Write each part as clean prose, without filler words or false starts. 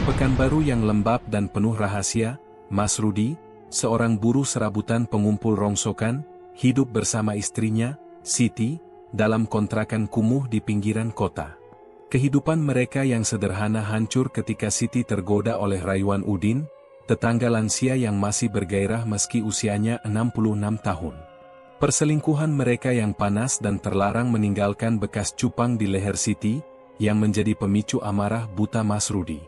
Di Pekanbaru yang lembab dan penuh rahasia, Mas Rudi, seorang buruh serabutan pengumpul rongsokan, hidup bersama istrinya, Siti, dalam kontrakan kumuh di pinggiran kota. Kehidupan mereka yang sederhana hancur ketika Siti tergoda oleh rayuan Udin, tetangga lansia yang masih bergairah meski usianya 66 tahun. Perselingkuhan mereka yang panas dan terlarang meninggalkan bekas cupang di leher Siti, yang menjadi pemicu amarah buta Mas Rudi.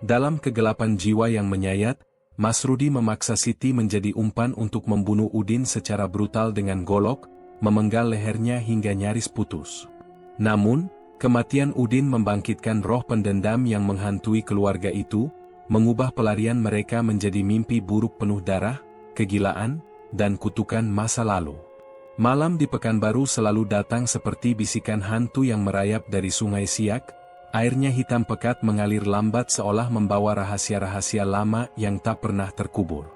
Dalam kegelapan jiwa yang menyayat, Mas Rudi memaksa Siti menjadi umpan untuk membunuh Udin secara brutal dengan golok, memenggal lehernya hingga nyaris putus. Namun, kematian Udin membangkitkan roh pendendam yang menghantui keluarga itu, mengubah pelarian mereka menjadi mimpi buruk penuh darah, kegilaan, dan kutukan masa lalu. Malam di Pekanbaru selalu datang seperti bisikan hantu yang merayap dari Sungai Siak, airnya hitam pekat mengalir lambat seolah membawa rahasia-rahasia lama yang tak pernah terkubur.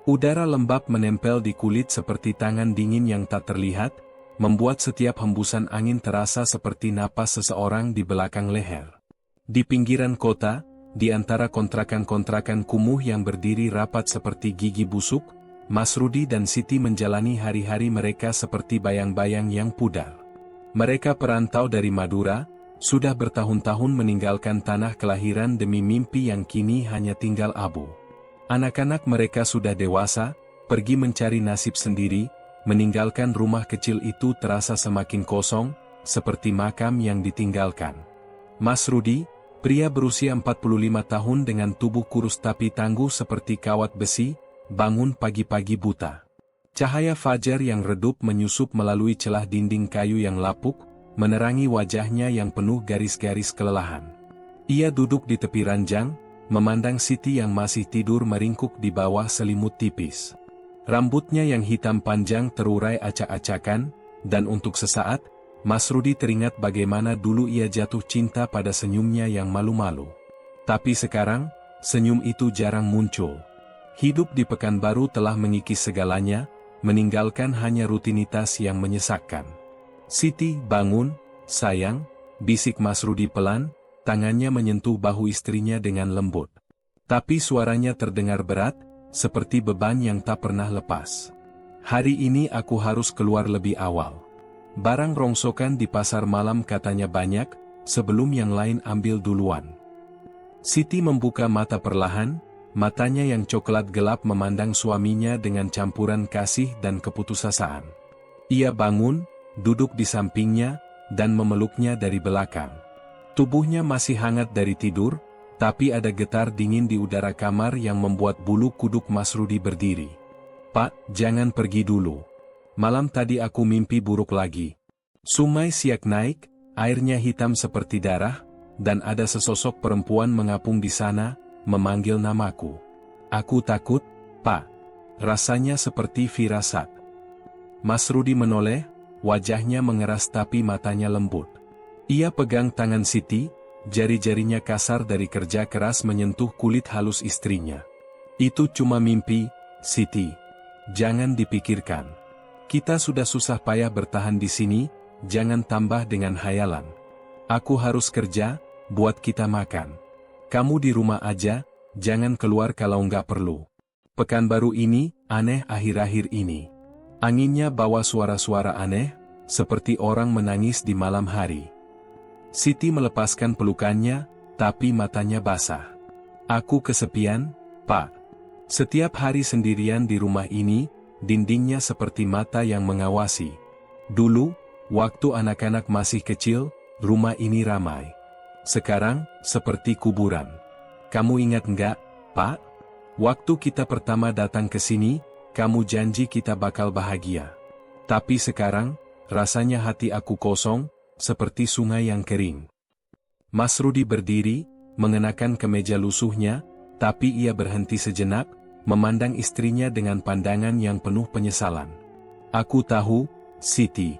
Udara lembab menempel di kulit seperti tangan dingin yang tak terlihat, membuat setiap hembusan angin terasa seperti napas seseorang di belakang leher. Di pinggiran kota, di antara kontrakan-kontrakan kumuh yang berdiri rapat seperti gigi busuk, Mas Rudi dan Siti menjalani hari-hari mereka seperti bayang-bayang yang pudar. Mereka perantau dari Madura, sudah bertahun-tahun meninggalkan tanah kelahiran demi mimpi yang kini hanya tinggal abu. Anak-anak mereka sudah dewasa, pergi mencari nasib sendiri, meninggalkan rumah kecil itu terasa semakin kosong, seperti makam yang ditinggalkan. Mas Rudi, pria berusia 45 tahun dengan tubuh kurus tapi tangguh seperti kawat besi, bangun pagi-pagi buta. Cahaya fajar yang redup menyusup melalui celah dinding kayu yang lapuk, menerangi wajahnya yang penuh garis-garis kelelahan. Ia duduk di tepi ranjang, memandang Siti yang masih tidur meringkuk di bawah selimut tipis. Rambutnya yang hitam panjang terurai acak-acakan, dan untuk sesaat, Mas Rudi teringat bagaimana dulu ia jatuh cinta pada senyumnya yang malu-malu. Tapi sekarang, senyum itu jarang muncul. Hidup di Pekanbaru telah mengikis segalanya, meninggalkan hanya rutinitas yang menyesakkan. Siti, bangun, sayang, bisik Mas Rudi pelan, tangannya menyentuh bahu istrinya dengan lembut. Tapi suaranya terdengar berat, seperti beban yang tak pernah lepas. Hari ini aku harus keluar lebih awal. Barang rongsokan di pasar malam katanya banyak, sebelum yang lain ambil duluan. Siti membuka mata perlahan, matanya yang coklat gelap memandang suaminya dengan campuran kasih dan keputusasaan. Ia bangun, duduk di sampingnya, dan memeluknya dari belakang. Tubuhnya masih hangat dari tidur, tapi ada getar dingin di udara kamar yang membuat bulu kuduk Mas Rudi berdiri. "Pak, jangan pergi dulu. Malam tadi aku mimpi buruk lagi." Sungai Siak naik, airnya hitam seperti darah, dan ada sesosok perempuan mengapung di sana, memanggil namaku. "Aku takut, Pak." Rasanya seperti firasat. Mas Rudi menoleh, wajahnya mengeras tapi matanya lembut. Ia pegang tangan Siti, jari-jarinya kasar dari kerja keras menyentuh kulit halus istrinya. "Itu cuma mimpi, Siti. Jangan dipikirkan. Kita sudah susah payah bertahan di sini, jangan tambah dengan hayalan. Aku harus kerja, buat kita makan. Kamu di rumah aja, jangan keluar kalau nggak perlu." Pekanbaru ini, aneh akhir-akhir ini. Anginnya bawa suara-suara aneh, seperti orang menangis di malam hari. Siti melepaskan pelukannya, tapi matanya basah. "Aku kesepian, Pak. Setiap hari sendirian di rumah ini, dindingnya seperti mata yang mengawasi. Dulu, waktu anak-anak masih kecil, rumah ini ramai. Sekarang, seperti kuburan. Kamu ingat nggak, Pak? Waktu kita pertama datang ke sini, kamu janji kita bakal bahagia. Tapi sekarang, rasanya hati aku kosong, seperti sungai yang kering." Mas Rudi berdiri, mengenakan kemeja lusuhnya, tapi ia berhenti sejenak, memandang istrinya dengan pandangan yang penuh penyesalan. "Aku tahu, Siti.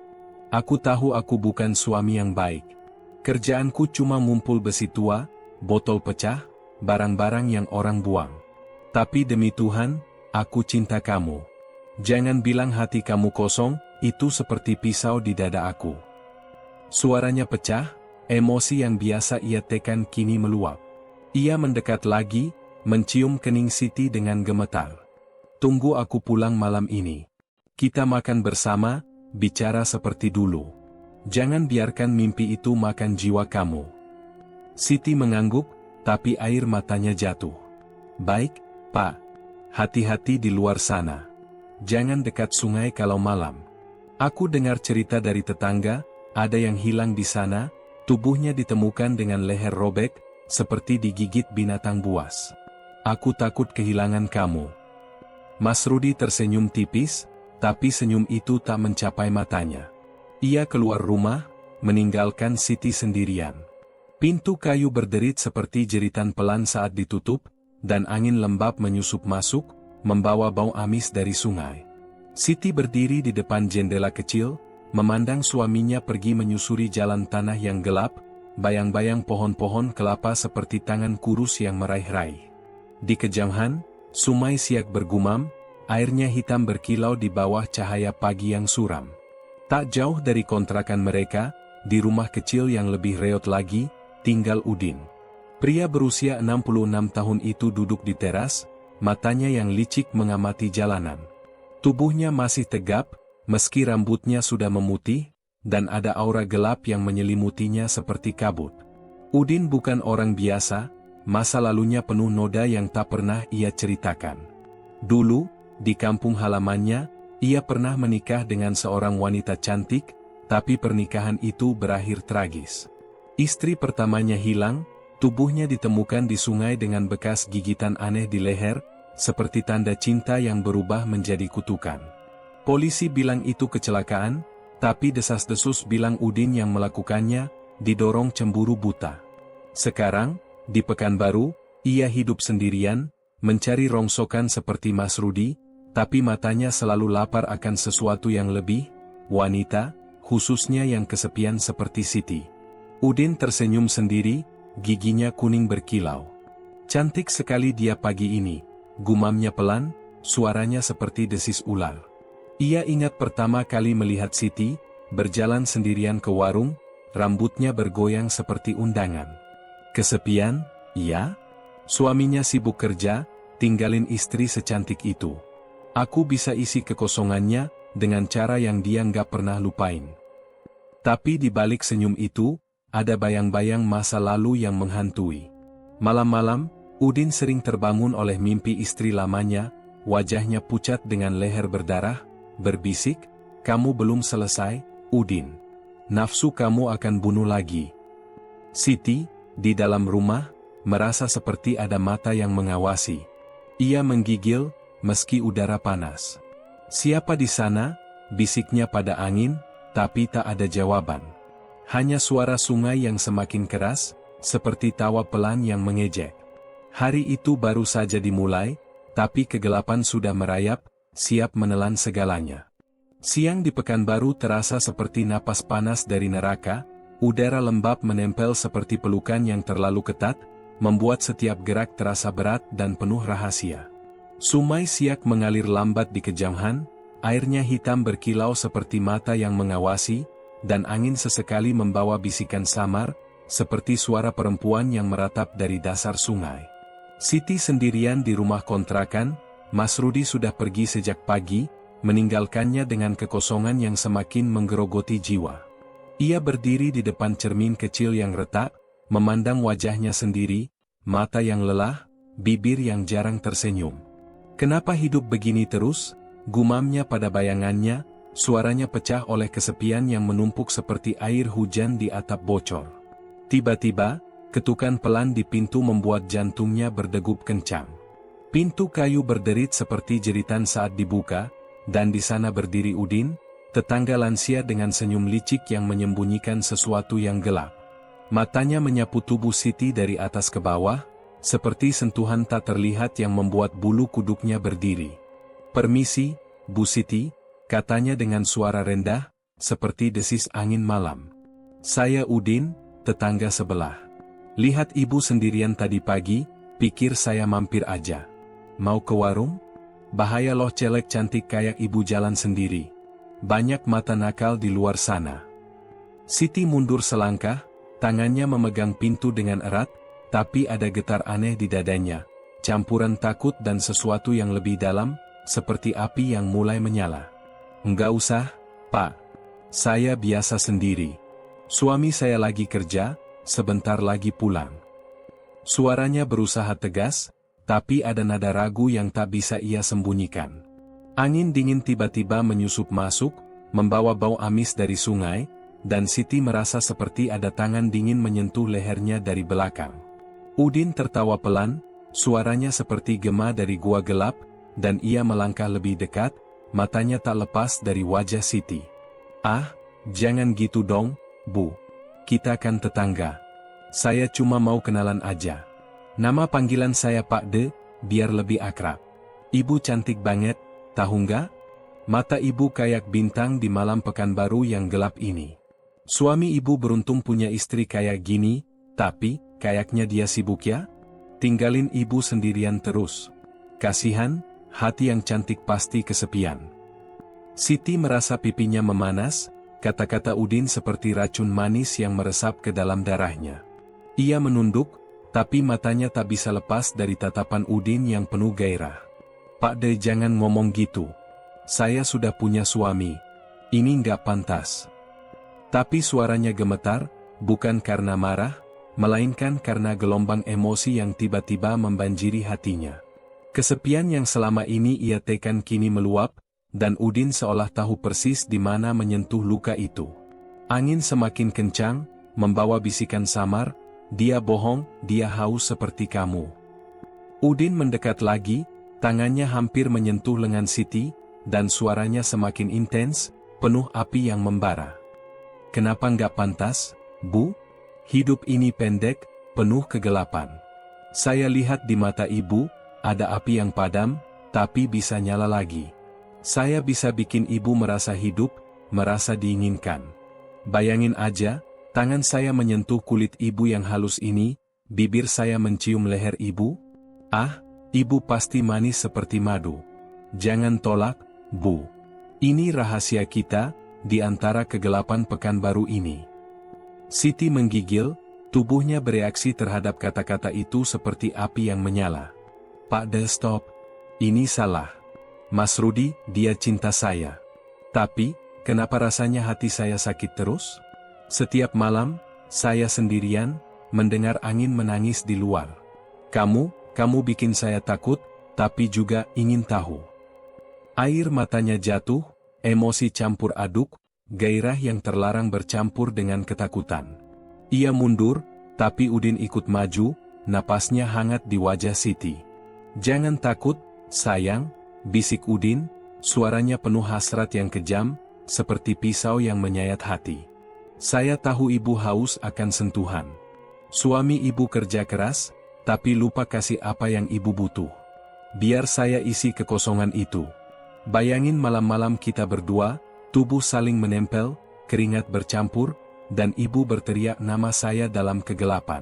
Aku tahu aku bukan suami yang baik. Kerjaanku cuma ngumpul besi tua, botol pecah, barang-barang yang orang buang. Tapi demi Tuhan, aku cinta kamu. Jangan bilang hati kamu kosong, itu seperti pisau di dada aku." Suaranya pecah, emosi yang biasa ia tekan kini meluap. Ia mendekat lagi, mencium kening Siti dengan gemetar. Tunggu aku pulang malam ini. Kita makan bersama, bicara seperti dulu. Jangan biarkan mimpi itu makan jiwa kamu. Siti mengangguk, tapi air matanya jatuh. Baik, Pak. Hati-hati di luar sana. Jangan dekat sungai kalau malam. Aku dengar cerita dari tetangga, ada yang hilang di sana, tubuhnya ditemukan dengan leher robek, seperti digigit binatang buas. Aku takut kehilangan kamu. Mas Rudi tersenyum tipis, tapi senyum itu tak mencapai matanya. Ia keluar rumah, meninggalkan Siti sendirian. Pintu kayu berderit seperti jeritan pelan saat ditutup, dan angin lembab menyusup masuk, membawa bau amis dari sungai. Siti berdiri di depan jendela kecil, memandang suaminya pergi menyusuri jalan tanah yang gelap, bayang-bayang pohon-pohon kelapa seperti tangan kurus yang meraih-raih. Di kejauhan, Sungai Siak bergumam, airnya hitam berkilau di bawah cahaya pagi yang suram. Tak jauh dari kontrakan mereka, di rumah kecil yang lebih reot lagi, tinggal Udin. Pria berusia 66 tahun itu duduk di teras, matanya yang licik mengamati jalanan. Tubuhnya masih tegap, meski rambutnya sudah memutih, dan ada aura gelap yang menyelimutinya seperti kabut. Udin bukan orang biasa, masa lalunya penuh noda yang tak pernah ia ceritakan. Dulu, di kampung halamannya, ia pernah menikah dengan seorang wanita cantik, tapi pernikahan itu berakhir tragis. Istri pertamanya hilang, tubuhnya ditemukan di sungai dengan bekas gigitan aneh di leher, seperti tanda cinta yang berubah menjadi kutukan. Polisi bilang itu kecelakaan, tapi desas-desus bilang Udin yang melakukannya, didorong cemburu buta. Sekarang, di Pekanbaru, ia hidup sendirian, mencari rongsokan seperti Mas Rudi, tapi matanya selalu lapar akan sesuatu yang lebih, wanita, khususnya yang kesepian seperti Siti. Udin tersenyum sendiri, giginya kuning berkilau. Cantik sekali dia pagi ini, gumamnya pelan, suaranya seperti desis ular. Ia ingat pertama kali melihat Siti, berjalan sendirian ke warung, rambutnya bergoyang seperti undangan. Kesepian, iya? Suaminya sibuk kerja, tinggalin istri secantik itu. Aku bisa isi kekosongannya, dengan cara yang dia nggak pernah lupain. Tapi di balik senyum itu, ada bayang-bayang masa lalu yang menghantui. Malam-malam, Udin sering terbangun oleh mimpi istri lamanya, wajahnya pucat dengan leher berdarah, berbisik, "Kamu belum selesai, Udin. Nafsu kamu akan bunuh lagi." Siti, di dalam rumah, merasa seperti ada mata yang mengawasi. Ia menggigil, meski udara panas. "Siapa di sana?" bisiknya pada angin, tapi tak ada jawaban. Hanya suara sungai yang semakin keras, seperti tawa pelan yang mengejek. Hari itu baru saja dimulai, tapi kegelapan sudah merayap, siap menelan segalanya. Siang di Pekanbaru terasa seperti napas panas dari neraka, udara lembab menempel seperti pelukan yang terlalu ketat, membuat setiap gerak terasa berat dan penuh rahasia. Sungai Siak mengalir lambat di kejauhan, airnya hitam berkilau seperti mata yang mengawasi, dan angin sesekali membawa bisikan samar, seperti suara perempuan yang meratap dari dasar sungai. Siti sendirian di rumah kontrakan, Mas Rudi sudah pergi sejak pagi, meninggalkannya dengan kekosongan yang semakin menggerogoti jiwa. Ia berdiri di depan cermin kecil yang retak, memandang wajahnya sendiri, mata yang lelah, bibir yang jarang tersenyum. "Kenapa hidup begini terus?" gumamnya pada bayangannya, suaranya pecah oleh kesepian yang menumpuk seperti air hujan di atap bocor. Tiba-tiba, ketukan pelan di pintu membuat jantungnya berdegup kencang. Pintu kayu berderit seperti jeritan saat dibuka, dan di sana berdiri Udin, tetangga lansia dengan senyum licik yang menyembunyikan sesuatu yang gelap. Matanya menyapu tubuh Siti dari atas ke bawah, seperti sentuhan tak terlihat yang membuat bulu kuduknya berdiri. "Permisi, Bu Siti," katanya dengan suara rendah, seperti desis angin malam. "Saya Udin, tetangga sebelah. Lihat ibu sendirian tadi pagi, pikir saya mampir aja. Mau ke warung? Bahaya loh celek cantik kayak ibu jalan sendiri. Banyak mata nakal di luar sana." Siti mundur selangkah, tangannya memegang pintu dengan erat, tapi ada getar aneh di dadanya, campuran takut dan sesuatu yang lebih dalam, seperti api yang mulai menyala. "Enggak usah, Pak. Saya biasa sendiri. Suami saya lagi kerja, sebentar lagi pulang." Suaranya berusaha tegas, tapi ada nada ragu yang tak bisa ia sembunyikan. Angin dingin tiba-tiba menyusup masuk, membawa bau amis dari sungai, dan Siti merasa seperti ada tangan dingin menyentuh lehernya dari belakang. Udin tertawa pelan, suaranya seperti gema dari gua gelap, dan ia melangkah lebih dekat, matanya tak lepas dari wajah Siti. "Ah, jangan gitu dong, Bu. Kita kan tetangga. Saya cuma mau kenalan aja. Nama panggilan saya Pak De, biar lebih akrab." "Ibu cantik banget, tahu nggak? Mata ibu kayak bintang di malam Pekanbaru yang gelap ini. Suami ibu beruntung punya istri kayak gini, tapi, kayaknya dia sibuk ya? Tinggalin ibu sendirian terus. Kasihan, hati yang cantik pasti kesepian." Siti merasa pipinya memanas, kata-kata Udin seperti racun manis yang meresap ke dalam darahnya. Ia menunduk, tapi matanya tak bisa lepas dari tatapan Udin yang penuh gairah. "Pak De, jangan ngomong gitu. Saya sudah punya suami. Ini nggak pantas." Tapi suaranya gemetar, bukan karena marah, melainkan karena gelombang emosi yang tiba-tiba membanjiri hatinya. Kesepian yang selama ini ia tekan kini meluap, dan Udin seolah tahu persis di mana menyentuh luka itu. Angin semakin kencang, membawa bisikan samar, "Dia bohong, dia haus seperti kamu." Udin mendekat lagi, tangannya hampir menyentuh lengan Siti, dan suaranya semakin intens, penuh api yang membara. "Kenapa nggak pantas, Bu? Hidup ini pendek, penuh kegelapan. Saya lihat di mata ibu, ada api yang padam, tapi bisa nyala lagi. Saya bisa bikin ibu merasa hidup, merasa diinginkan. Bayangin aja, tangan saya menyentuh kulit ibu yang halus ini, bibir saya mencium leher ibu. Ah, ibu pasti manis seperti madu. Jangan tolak, Bu. Ini rahasia kita, di antara kegelapan Pekanbaru ini." Siti menggigil, tubuhnya bereaksi terhadap kata-kata itu seperti api yang menyala. "Pak De, stop. Ini salah. Mas Rudi, dia cinta saya. Tapi, kenapa rasanya hati saya sakit terus? Setiap malam, saya sendirian, mendengar angin menangis di luar. Kamu bikin saya takut, tapi juga ingin tahu." Air matanya jatuh, emosi campur aduk, gairah yang terlarang bercampur dengan ketakutan. Ia mundur, tapi Udin ikut maju, napasnya hangat di wajah Siti. "Jangan takut, sayang," bisik Udin, suaranya penuh hasrat yang kejam, seperti pisau yang menyayat hati. "Saya tahu ibu haus akan sentuhan. Suami ibu kerja keras, tapi lupa kasih apa yang ibu butuh. Biar saya isi kekosongan itu. Bayangin malam-malam kita berdua, tubuh saling menempel, keringat bercampur, dan ibu berteriak nama saya dalam kegelapan.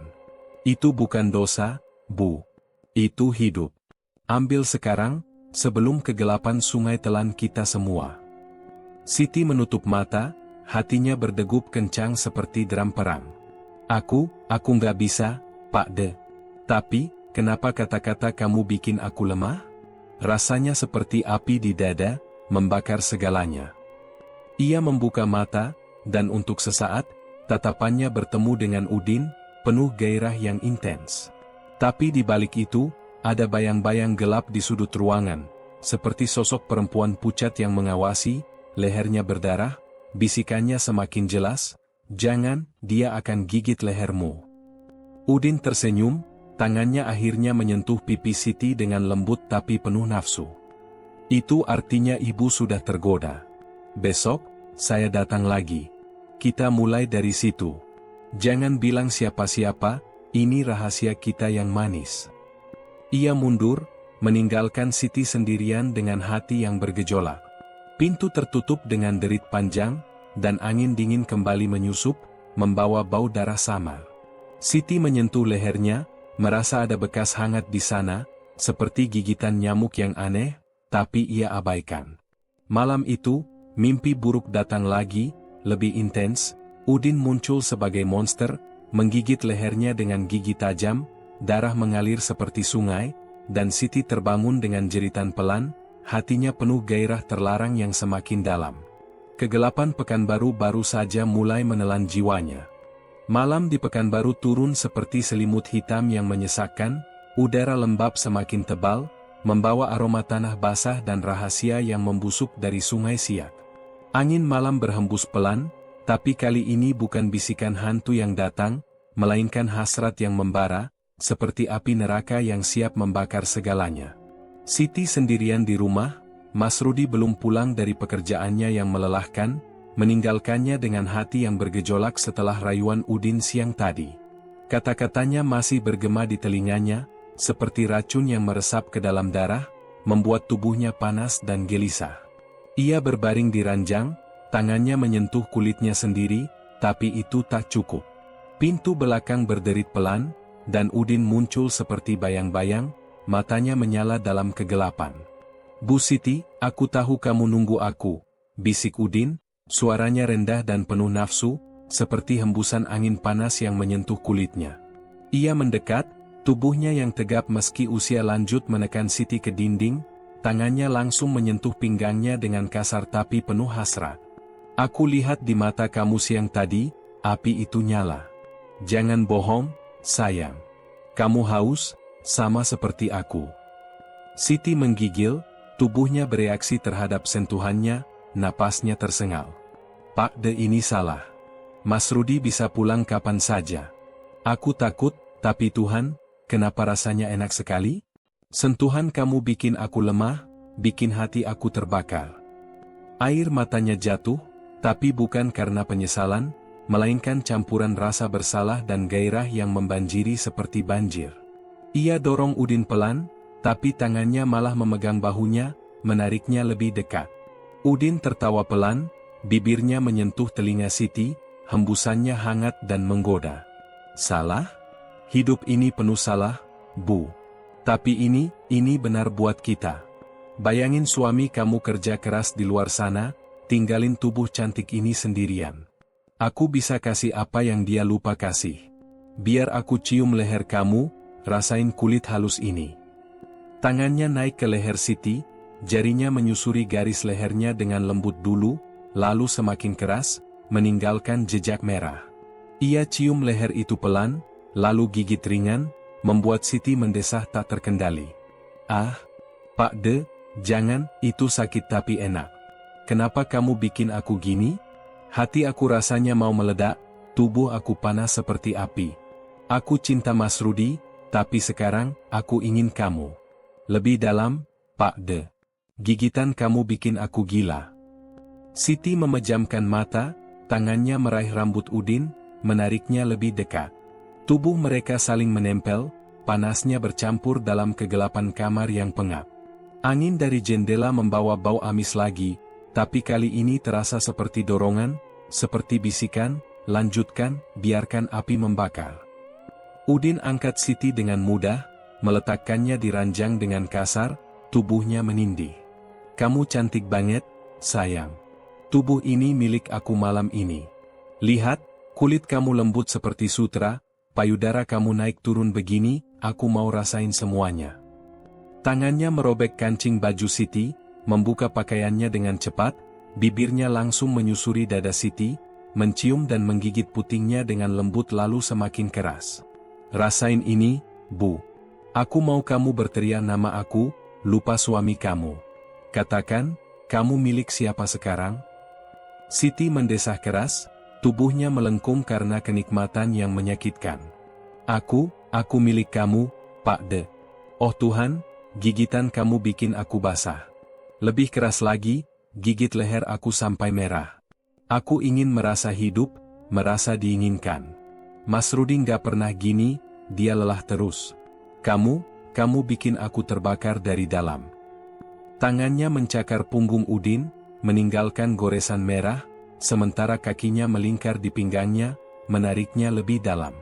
Itu bukan dosa, Bu. Itu hidup. Ambil sekarang, sebelum kegelapan sungai telan kita semua." Siti menutup mata, hatinya berdegup kencang seperti drum perang. Aku nggak bisa, Pak De. Tapi, kenapa kata-kata kamu bikin aku lemah? Rasanya seperti api di dada, membakar segalanya." Ia membuka mata, dan untuk sesaat, tatapannya bertemu dengan Udin, penuh gairah yang intens. Tapi di balik itu, ada bayang-bayang gelap di sudut ruangan, seperti sosok perempuan pucat yang mengawasi, lehernya berdarah, bisikannya semakin jelas, "Jangan, dia akan gigit lehermu." Udin tersenyum, tangannya akhirnya menyentuh pipi Siti dengan lembut tapi penuh nafsu. "Itu artinya ibu sudah tergoda. Besok, saya datang lagi. Kita mulai dari situ. Jangan bilang siapa-siapa, ini rahasia kita yang manis." Ia mundur, meninggalkan Siti sendirian dengan hati yang bergejolak. Pintu tertutup dengan derit panjang, dan angin dingin kembali menyusup, membawa bau darah samar. Siti menyentuh lehernya, merasa ada bekas hangat di sana, seperti gigitan nyamuk yang aneh, tapi ia abaikan. Malam itu, mimpi buruk datang lagi, lebih intens. Udin muncul sebagai monster, menggigit lehernya dengan gigi tajam, darah mengalir seperti sungai, dan Siti terbangun dengan jeritan pelan, hatinya penuh gairah terlarang yang semakin dalam. Kegelapan Pekanbaru baru saja mulai menelan jiwanya. Malam di Pekanbaru turun seperti selimut hitam yang menyesakkan, udara lembab semakin tebal, membawa aroma tanah basah dan rahasia yang membusuk dari Sungai Siak. Angin malam berhembus pelan, tapi kali ini bukan bisikan hantu yang datang, melainkan hasrat yang membara, seperti api neraka yang siap membakar segalanya. Siti sendirian di rumah, Mas Rudi belum pulang dari pekerjaannya yang melelahkan, meninggalkannya dengan hati yang bergejolak setelah rayuan Udin siang tadi. Kata-katanya masih bergema di telinganya, seperti racun yang meresap ke dalam darah, membuat tubuhnya panas dan gelisah. Ia berbaring di ranjang, tangannya menyentuh kulitnya sendiri, tapi itu tak cukup. Pintu belakang berderit pelan, dan Udin muncul seperti bayang-bayang, matanya menyala dalam kegelapan. "Bu Siti, aku tahu kamu nunggu aku," bisik Udin, suaranya rendah dan penuh nafsu, seperti hembusan angin panas yang menyentuh kulitnya. Ia mendekat, tubuhnya yang tegap meski usia lanjut menekan Siti ke dinding, tangannya langsung menyentuh pinggangnya dengan kasar tapi penuh hasrat. "Aku lihat di mata kamu siang tadi, api itu nyala. Jangan bohong, sayang. Kamu haus, sama seperti aku." Siti menggigil, tubuhnya bereaksi terhadap sentuhannya, napasnya tersengal. "Pak De, ini salah. Mas Rudi bisa pulang kapan saja. Aku takut, tapi Tuhan, kenapa rasanya enak sekali? Sentuhan kamu bikin aku lemah, bikin hati aku terbakar." Air matanya jatuh, tapi bukan karena penyesalan, melainkan campuran rasa bersalah dan gairah yang membanjiri seperti banjir. Ia dorong Udin pelan, tapi tangannya malah memegang bahunya, menariknya lebih dekat. Udin tertawa pelan, bibirnya menyentuh telinga Siti, hembusannya hangat dan menggoda. "Salah? Hidup ini penuh salah, Bu. Tapi ini benar buat kita. Bayangin suami kamu kerja keras di luar sana, tinggalin tubuh cantik ini sendirian. Aku bisa kasih apa yang dia lupa kasih. Biar aku cium leher kamu, rasain kulit halus ini." Tangannya naik ke leher Siti, jarinya menyusuri garis lehernya dengan lembut dulu, lalu semakin keras, meninggalkan jejak merah. Ia cium leher itu pelan, lalu gigit ringan, membuat Siti mendesah tak terkendali. "Ah, Pak De, jangan, itu sakit tapi enak. Kenapa kamu bikin aku gini? Hati aku rasanya mau meledak, tubuh aku panas seperti api. Aku cinta Mas Rudi, tapi sekarang, aku ingin kamu. Lebih dalam, Pak De. Gigitan kamu bikin aku gila." Siti memejamkan mata, tangannya meraih rambut Udin, menariknya lebih dekat. Tubuh mereka saling menempel, panasnya bercampur dalam kegelapan kamar yang pengap. Angin dari jendela membawa bau amis lagi, tapi kali ini terasa seperti dorongan, seperti bisikan, "Lanjutkan, biarkan api membakar." Udin angkat Siti dengan mudah, meletakkannya di ranjang dengan kasar, tubuhnya menindih. "Kamu cantik banget, sayang. Tubuh ini milik aku malam ini. Lihat, kulit kamu lembut seperti sutra, payudara kamu naik turun begini, aku mau rasain semuanya." Tangannya merobek kancing baju Siti, membuka pakaiannya dengan cepat, bibirnya langsung menyusuri dada Siti, mencium dan menggigit putingnya dengan lembut lalu semakin keras. "Rasain ini, Bu. Aku mau kamu berteriak nama aku, lupa suami kamu. Katakan, kamu milik siapa sekarang?" Siti mendesah keras, tubuhnya melengkung karena kenikmatan yang menyakitkan. Aku milik kamu, Pak De. Oh Tuhan, gigitan kamu bikin aku basah. Lebih keras lagi, gigit leher aku sampai merah. Aku ingin merasa hidup, merasa diinginkan. Mas Rudi nggak pernah gini, dia lelah terus. Kamu bikin aku terbakar dari dalam." Tangannya mencakar punggung Udin, meninggalkan goresan merah, sementara kakinya melingkar di pinggangnya, menariknya lebih dalam.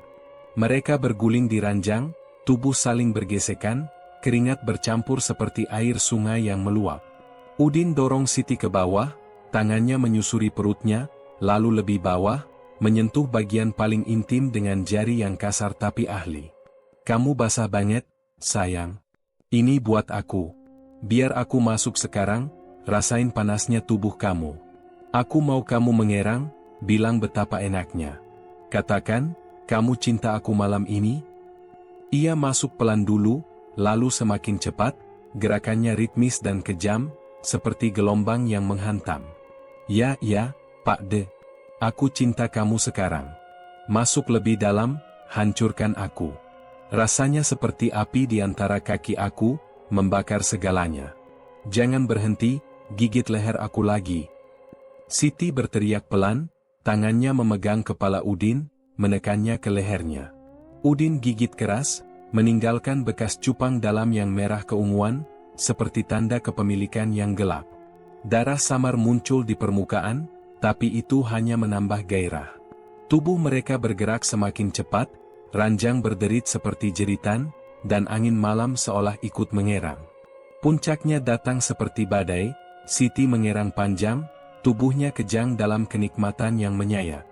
Mereka berguling di ranjang, tubuh saling bergesekan, keringat bercampur seperti air sungai yang meluap. Udin dorong Siti ke bawah, tangannya menyusuri perutnya, lalu lebih bawah, menyentuh bagian paling intim dengan jari yang kasar tapi ahli. Kamu basah banget, sayang. Ini buat aku. Biar aku masuk sekarang, rasain panasnya tubuh kamu. Aku mau kamu mengerang, bilang betapa enaknya. Katakan, kamu cinta aku malam ini? Ia masuk pelan dulu, lalu semakin cepat, gerakannya ritmis dan kejam, seperti gelombang yang menghantam. Ya, Pak De. Aku cinta kamu sekarang. Masuk lebih dalam, hancurkan aku. Rasanya seperti api di antara kaki aku, membakar segalanya. Jangan berhenti, gigit leher aku lagi. Siti berteriak pelan, tangannya memegang kepala Udin, menekannya ke lehernya. Udin gigit keras, meninggalkan bekas cupang dalam yang merah keunguan, seperti tanda kepemilikan yang gelap. Darah samar muncul di permukaan, tapi itu hanya menambah gairah. Tubuh mereka bergerak semakin cepat, ranjang berderit seperti jeritan, dan angin malam seolah ikut mengerang. Puncaknya datang seperti badai, Siti mengerang panjang, tubuhnya kejang dalam kenikmatan yang menyayat.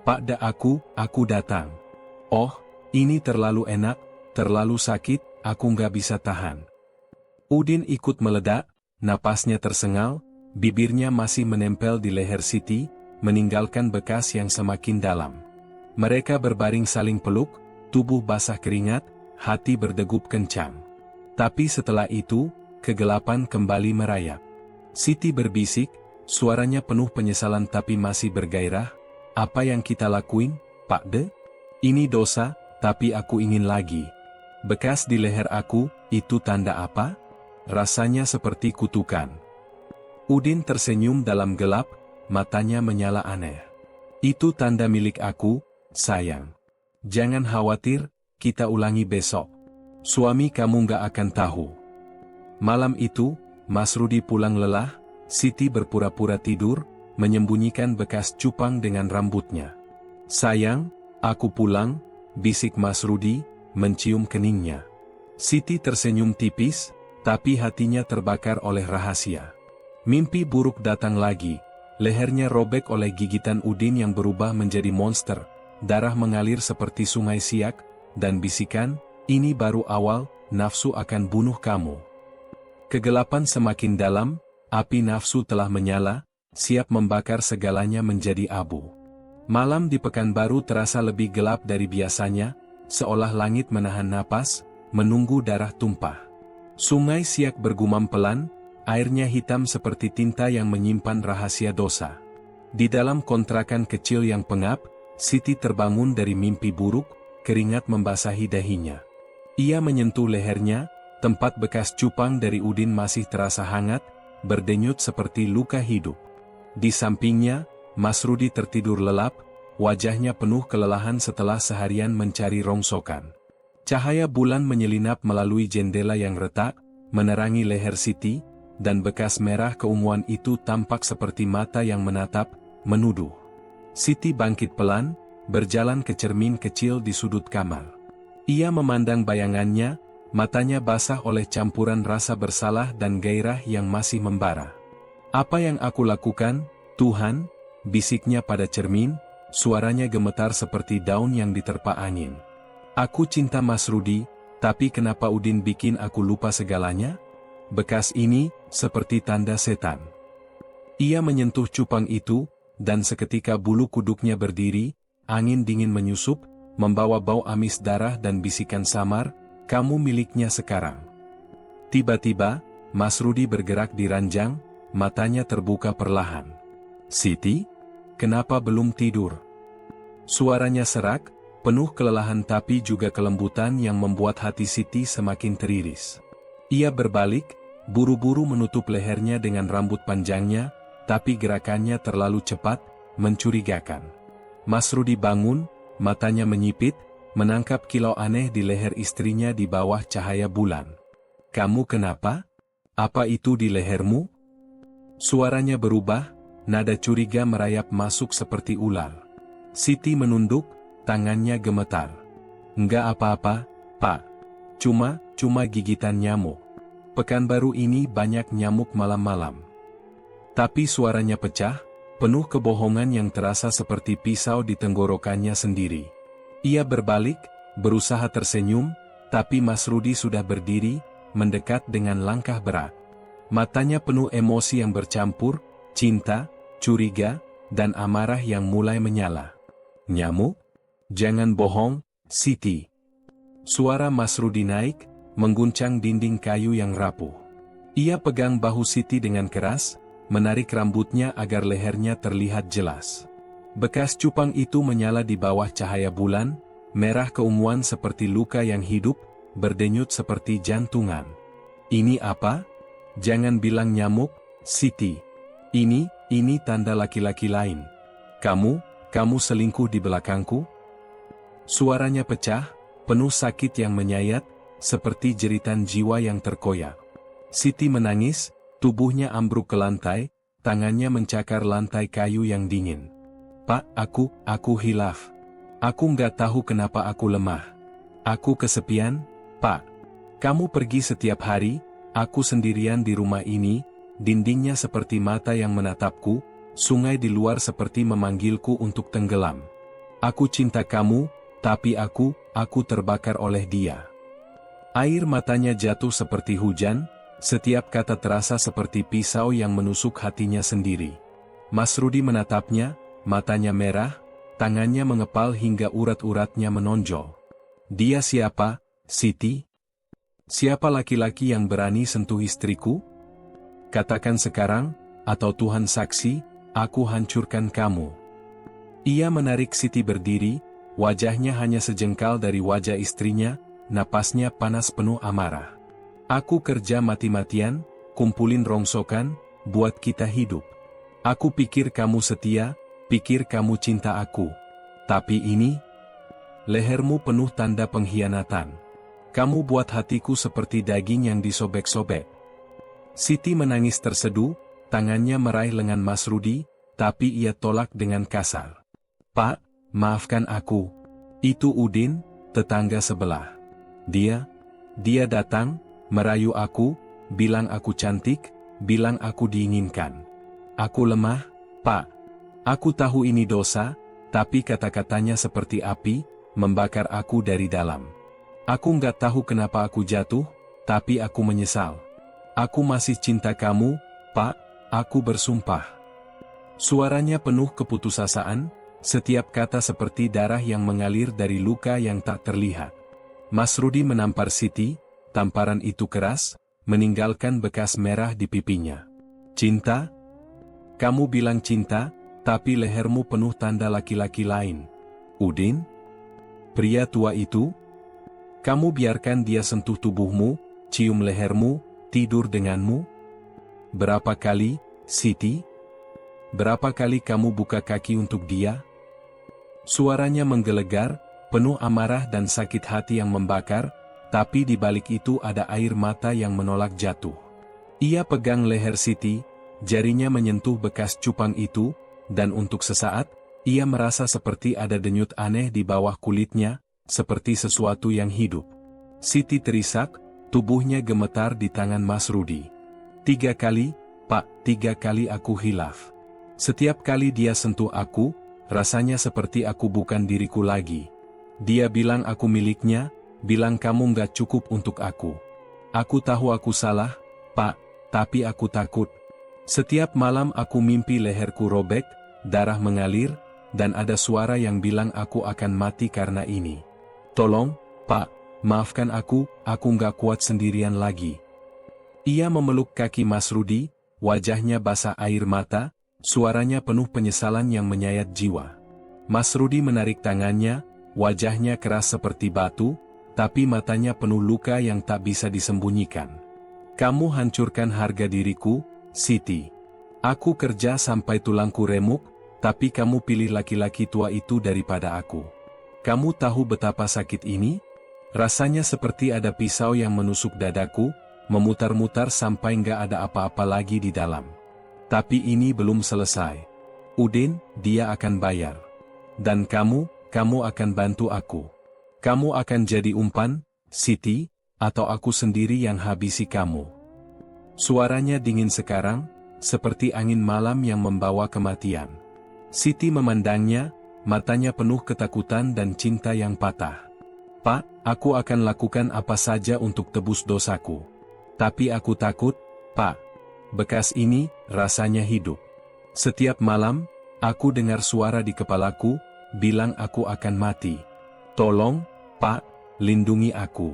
Pak De, aku datang. Oh, ini terlalu enak, terlalu sakit, aku nggak bisa tahan. Udin ikut meledak, napasnya tersengal, bibirnya masih menempel di leher Siti, meninggalkan bekas yang semakin dalam. Mereka berbaring saling peluk, tubuh basah keringat, hati berdegup kencang. Tapi setelah itu, kegelapan kembali merayap. Siti berbisik, suaranya penuh penyesalan tapi masih bergairah, apa yang kita lakuin, Pak De? Ini dosa, tapi aku ingin lagi. Bekas di leher aku, itu tanda apa? Rasanya seperti kutukan. Udin tersenyum dalam gelap, matanya menyala aneh. Itu tanda milik aku, sayang. Jangan khawatir, kita ulangi besok. Suami kamu gak akan tahu. Malam itu, Mas Rudi pulang lelah, Siti berpura-pura tidur, menyembunyikan bekas cupang dengan rambutnya. Sayang, aku pulang, bisik Mas Rudi, mencium keningnya. Siti tersenyum tipis, tapi hatinya terbakar oleh rahasia. Mimpi buruk datang lagi, lehernya robek oleh gigitan Udin yang berubah menjadi monster. Darah mengalir seperti sungai Siak, dan bisikan, ini baru awal, nafsu akan bunuh kamu. Kegelapan semakin dalam, api nafsu telah menyala, siap membakar segalanya menjadi abu. Malam di Pekanbaru terasa lebih gelap dari biasanya, seolah langit menahan napas, menunggu darah tumpah. Sungai Siak bergumam pelan, airnya hitam seperti tinta yang menyimpan rahasia dosa. Di dalam kontrakan kecil yang pengap, Siti terbangun dari mimpi buruk, keringat membasahi dahinya. Ia menyentuh lehernya, tempat bekas cupang dari Udin masih terasa hangat, berdenyut seperti luka hidup. Di sampingnya, Mas Rudi tertidur lelap, wajahnya penuh kelelahan setelah seharian mencari rongsokan. Cahaya bulan menyelinap melalui jendela yang retak, menerangi leher Siti, dan bekas merah keunguan itu tampak seperti mata yang menatap, menuduh. Siti bangkit pelan, berjalan ke cermin kecil di sudut kamar. Ia memandang bayangannya, matanya basah oleh campuran rasa bersalah dan gairah yang masih membara. Apa yang aku lakukan, Tuhan? Bisiknya pada cermin, suaranya gemetar seperti daun yang diterpa angin. Aku cinta Mas Rudi, tapi kenapa Udin bikin aku lupa segalanya? Bekas ini, seperti tanda setan. Ia menyentuh cupang itu, dan seketika bulu kuduknya berdiri, angin dingin menyusup, membawa bau amis darah dan bisikan samar, kamu miliknya sekarang. Tiba-tiba, Mas Rudi bergerak di ranjang, matanya terbuka perlahan. Siti? Kenapa belum tidur? Suaranya serak, penuh kelelahan tapi juga kelembutan yang membuat hati Siti semakin teriris. Ia berbalik, buru-buru menutup lehernya dengan rambut panjangnya, tapi gerakannya terlalu cepat, mencurigakan. Mas Rudi bangun, matanya menyipit, menangkap kilau aneh di leher istrinya di bawah cahaya bulan. Kamu kenapa? Apa itu di lehermu? Suaranya berubah, nada curiga merayap masuk seperti ular. Siti menunduk, tangannya gemetar. Enggak apa-apa, Pak. Cuma gigitan nyamuk. Pekanbaru ini banyak nyamuk malam-malam. Tapi suaranya pecah, penuh kebohongan yang terasa seperti pisau di tenggorokannya sendiri. Ia berbalik, berusaha tersenyum, tapi Mas Rudi sudah berdiri, mendekat dengan langkah berat. Matanya penuh emosi yang bercampur, cinta, curiga, dan amarah yang mulai menyala. "Nyamuk? Jangan bohong, Siti." Suara Mas Rudi naik, mengguncang dinding kayu yang rapuh. Ia pegang bahu Siti dengan keras, menarik rambutnya agar lehernya terlihat jelas. Bekas cupang itu menyala di bawah cahaya bulan, merah keunguan seperti luka yang hidup, berdenyut seperti jantungan. "Ini apa? Jangan bilang nyamuk, Siti. Ini tanda laki-laki lain. Kamu selingkuh di belakangku?" Suaranya pecah, penuh sakit yang menyayat, seperti jeritan jiwa yang terkoyak. Siti menangis, tubuhnya ambruk ke lantai, tangannya mencakar lantai kayu yang dingin. "Pak, aku hilaf. Aku nggak tahu kenapa aku lemah. Aku kesepian, Pak. Kamu pergi setiap hari, aku sendirian di rumah ini, dindingnya seperti mata yang menatapku, sungai di luar seperti memanggilku untuk tenggelam. Aku cinta kamu, tapi aku terbakar oleh dia." Air matanya jatuh seperti hujan, setiap kata terasa seperti pisau yang menusuk hatinya sendiri. Mas Rudi menatapnya, matanya merah, tangannya mengepal hingga urat-uratnya menonjol. "Dia siapa, Siti? Siapa laki-laki yang berani sentuh istriku? Katakan sekarang, atau Tuhan saksi, aku hancurkan kamu." Ia menarik Siti berdiri, wajahnya hanya sejengkal dari wajah istrinya, napasnya panas penuh amarah. "Aku kerja mati-matian, kumpulin rongsokan, buat kita hidup. Aku pikir kamu setia, pikir kamu cinta aku. Tapi ini..." Lehermu penuh tanda pengkhianatan. Kamu buat hatiku seperti daging yang disobek-sobek. Siti menangis terseduh, tangannya meraih lengan Mas Rudi, tapi ia tolak dengan kasar. "Pak, maafkan aku. Itu Udin, tetangga sebelah. Dia datang, merayu aku, bilang aku cantik, bilang aku diinginkan. Aku lemah, Pak. Aku tahu ini dosa, tapi kata-katanya seperti api, membakar aku dari dalam. Aku nggak tahu kenapa aku jatuh, tapi aku menyesal. Aku masih cinta kamu, Pak, aku bersumpah." Suaranya penuh keputusasaan, setiap kata seperti darah yang mengalir dari luka yang tak terlihat. Mas Rudi menampar Siti, tamparan itu keras, meninggalkan bekas merah di pipinya. "Cinta? Kamu bilang cinta, tapi lehermu penuh tanda laki-laki lain. Udin? Pria tua itu? Kamu biarkan dia sentuh tubuhmu, cium lehermu, tidur denganmu? Berapa kali, Siti? Berapa kali kamu buka kaki untuk dia?" Suaranya menggelegar, penuh amarah dan sakit hati yang membakar, tapi di balik itu ada air mata yang menolak jatuh. Ia pegang leher Siti, jarinya menyentuh bekas cupang itu, dan untuk sesaat, ia merasa seperti ada denyut aneh di bawah kulitnya, seperti sesuatu yang hidup. Siti terisak, tubuhnya gemetar di tangan Mas Rudi. "3 kali, Pak, 3 kali aku hilaf. Setiap kali dia sentuh aku, rasanya seperti aku bukan diriku lagi. Dia bilang aku miliknya, bilang kamu nggak cukup untuk aku. Aku tahu aku salah, Pak, tapi aku takut. Setiap malam aku mimpi leherku robek, darah mengalir, dan ada suara yang bilang aku akan mati karena ini. Tolong, Pak, maafkan aku nggak kuat sendirian lagi." Ia memeluk kaki Mas Rudi, wajahnya basah air mata, suaranya penuh penyesalan yang menyayat jiwa. Mas Rudi menarik tangannya, wajahnya keras seperti batu, tapi matanya penuh luka yang tak bisa disembunyikan. "Kamu hancurkan harga diriku, Siti. Aku kerja sampai tulangku remuk, tapi kamu pilih laki-laki tua itu daripada aku. Kamu tahu betapa sakit ini? Rasanya seperti ada pisau yang menusuk dadaku, memutar-mutar sampai nggak ada apa-apa lagi di dalam. Tapi ini belum selesai. Udin, dia akan bayar. Dan kamu akan bantu aku. Kamu akan jadi umpan, Siti, atau aku sendiri yang habisi kamu." Suaranya dingin sekarang, seperti angin malam yang membawa kematian. Siti memandangnya, matanya penuh ketakutan dan cinta yang patah. Pak, aku akan lakukan apa saja untuk tebus dosaku. Tapi aku takut, Pak. Bekas ini, rasanya hidup. Setiap malam, aku dengar suara di kepalaku, bilang aku akan mati. Tolong, Pak, lindungi aku.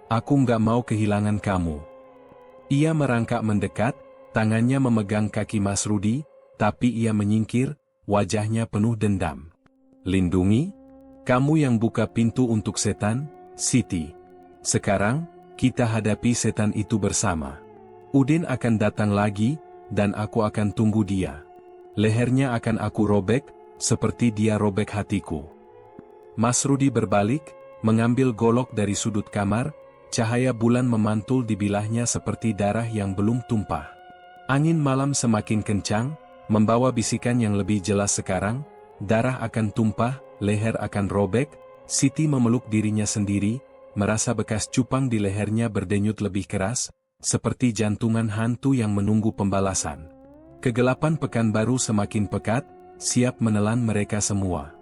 Aku nggak mau kehilangan kamu. Ia merangkak mendekat, tangannya memegang kaki Mas Rudi, tapi ia menyingkir, wajahnya penuh dendam. Lindungi? Kamu yang buka pintu untuk setan, Siti. Sekarang, kita hadapi setan itu bersama. Udin akan datang lagi, dan aku akan tunggu dia. Lehernya akan aku robek, seperti dia robek hatiku. Mas Rudi berbalik, mengambil golok dari sudut kamar, cahaya bulan memantul di bilahnya seperti darah yang belum tumpah. Angin malam semakin kencang, membawa bisikan yang lebih jelas sekarang, darah akan tumpah, leher akan robek. Siti memeluk dirinya sendiri, merasa bekas cupang di lehernya berdenyut lebih keras, seperti jantungan hantu yang menunggu pembalasan. Kegelapan Pekanbaru semakin pekat, siap menelan mereka semua.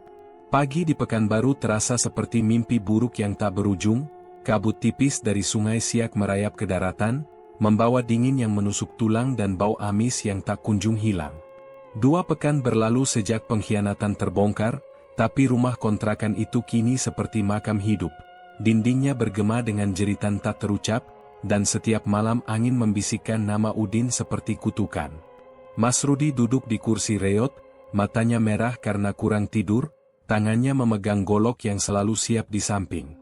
Pagi di Pekanbaru terasa seperti mimpi buruk yang tak berujung, kabut tipis dari sungai Siak merayap ke daratan, membawa dingin yang menusuk tulang dan bau amis yang tak kunjung hilang. 2 pekan berlalu sejak pengkhianatan terbongkar, tapi rumah kontrakan itu kini seperti makam hidup. Dindingnya bergema dengan jeritan tak terucap, dan setiap malam angin membisikkan nama Udin seperti kutukan. Mas Rudi duduk di kursi reot, matanya merah karena kurang tidur, tangannya memegang golok yang selalu siap di samping.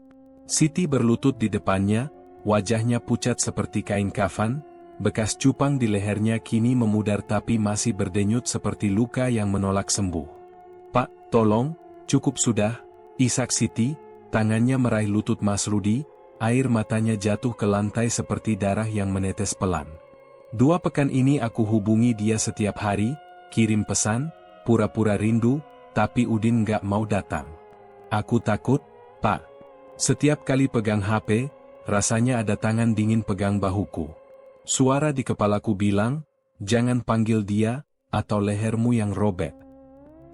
Siti berlutut di depannya, wajahnya pucat seperti kain kafan, bekas cupang di lehernya kini memudar tapi masih berdenyut seperti luka yang menolak sembuh. Pak, tolong, cukup sudah, isak Siti, tangannya meraih lutut Mas Rudi, air matanya jatuh ke lantai seperti darah yang menetes pelan. 2 pekan ini aku hubungi dia setiap hari, kirim pesan, pura-pura rindu, tapi Udin nggak mau datang. Aku takut, Pak. Setiap kali pegang HP, rasanya ada tangan dingin pegang bahuku. Suara di kepalaku bilang, jangan panggil dia, atau lehermu yang robek.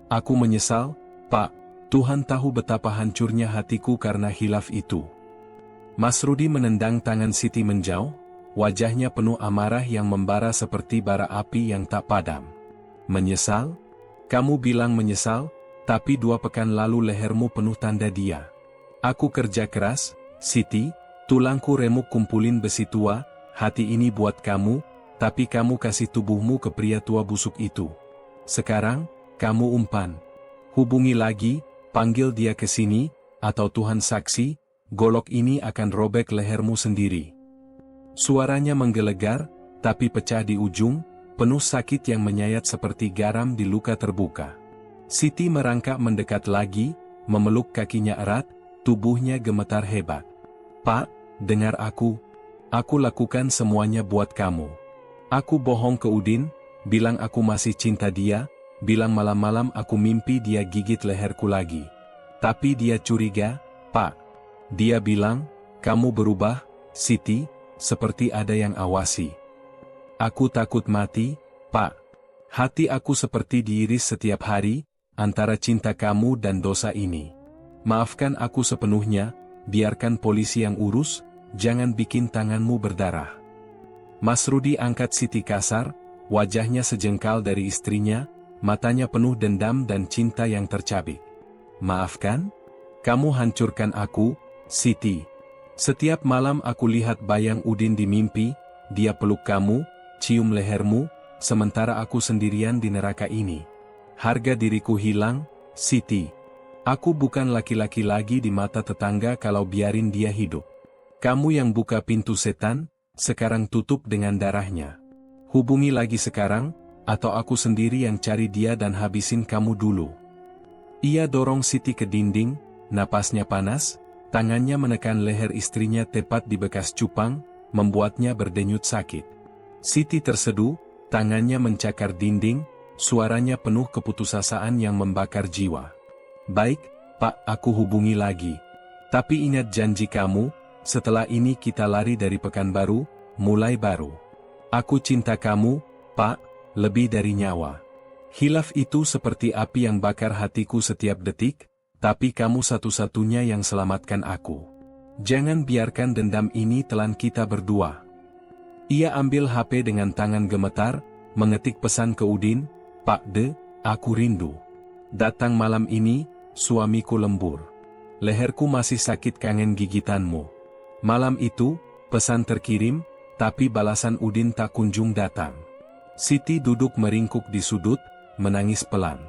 Aku menyesal, Pak, Tuhan tahu betapa hancurnya hatiku karena hilaf itu. Mas Rudi menendang tangan Siti menjauh, wajahnya penuh amarah yang membara seperti bara api yang tak padam. Menyesal? Kamu bilang menyesal, tapi 2 pekan lalu lehermu penuh tanda dia. Aku kerja keras, Siti, tulangku remuk kumpulin besi tua, hati ini buat kamu, tapi kamu kasih tubuhmu ke pria tua busuk itu. Sekarang, kamu umpan. Hubungi lagi, panggil dia ke sini, atau Tuhan saksi, golok ini akan robek lehermu sendiri. Suaranya menggelegar, tapi pecah di ujung, penuh sakit yang menyayat seperti garam di luka terbuka. Siti merangkak mendekat lagi, memeluk kakinya erat, tubuhnya gemetar hebat. Pak, dengar aku lakukan semuanya buat kamu. Aku bohong ke Udin, bilang aku masih cinta dia, bilang malam-malam aku mimpi dia gigit leherku lagi. Tapi dia curiga, Pak. Dia bilang, kamu berubah, Siti, seperti ada yang awasi. Aku takut mati, Pak. Hati aku seperti diiris setiap hari, antara cinta kamu dan dosa ini. Maafkan aku sepenuhnya, biarkan polisi yang urus, jangan bikin tanganmu berdarah. Mas Rudi angkat Siti kasar, wajahnya sejengkal dari istrinya, matanya penuh dendam dan cinta yang tercabik. Maafkan? Kamu hancurkan aku, Siti. Setiap malam aku lihat bayang Udin di mimpi, dia peluk kamu, cium lehermu, sementara aku sendirian di neraka ini. Harga diriku hilang, Siti. Aku bukan laki-laki lagi di mata tetangga kalau biarin dia hidup. Kamu yang buka pintu setan, sekarang tutup dengan darahnya. Hubungi lagi sekarang, atau aku sendiri yang cari dia dan habisin kamu dulu. Ia dorong Siti ke dinding, napasnya panas, tangannya menekan leher istrinya tepat di bekas cupang, membuatnya berdenyut sakit. Siti terseduh, tangannya mencakar dinding, suaranya penuh keputusasaan yang membakar jiwa. Baik, Pak, aku hubungi lagi. Tapi ingat janji kamu, setelah ini kita lari dari Pekanbaru, mulai baru. Aku cinta kamu, Pak, lebih dari nyawa. Hilaf itu seperti api yang bakar hatiku setiap detik, tapi kamu satu-satunya yang selamatkan aku. Jangan biarkan dendam ini telan kita berdua. Ia ambil HP dengan tangan gemetar, mengetik pesan ke Udin, "Pak De, aku rindu. Datang malam ini, suamiku lembur. Leherku masih sakit kangen gigitanmu." Malam itu, pesan terkirim, tapi balasan Udin tak kunjung datang. Siti duduk meringkuk di sudut, menangis pelan.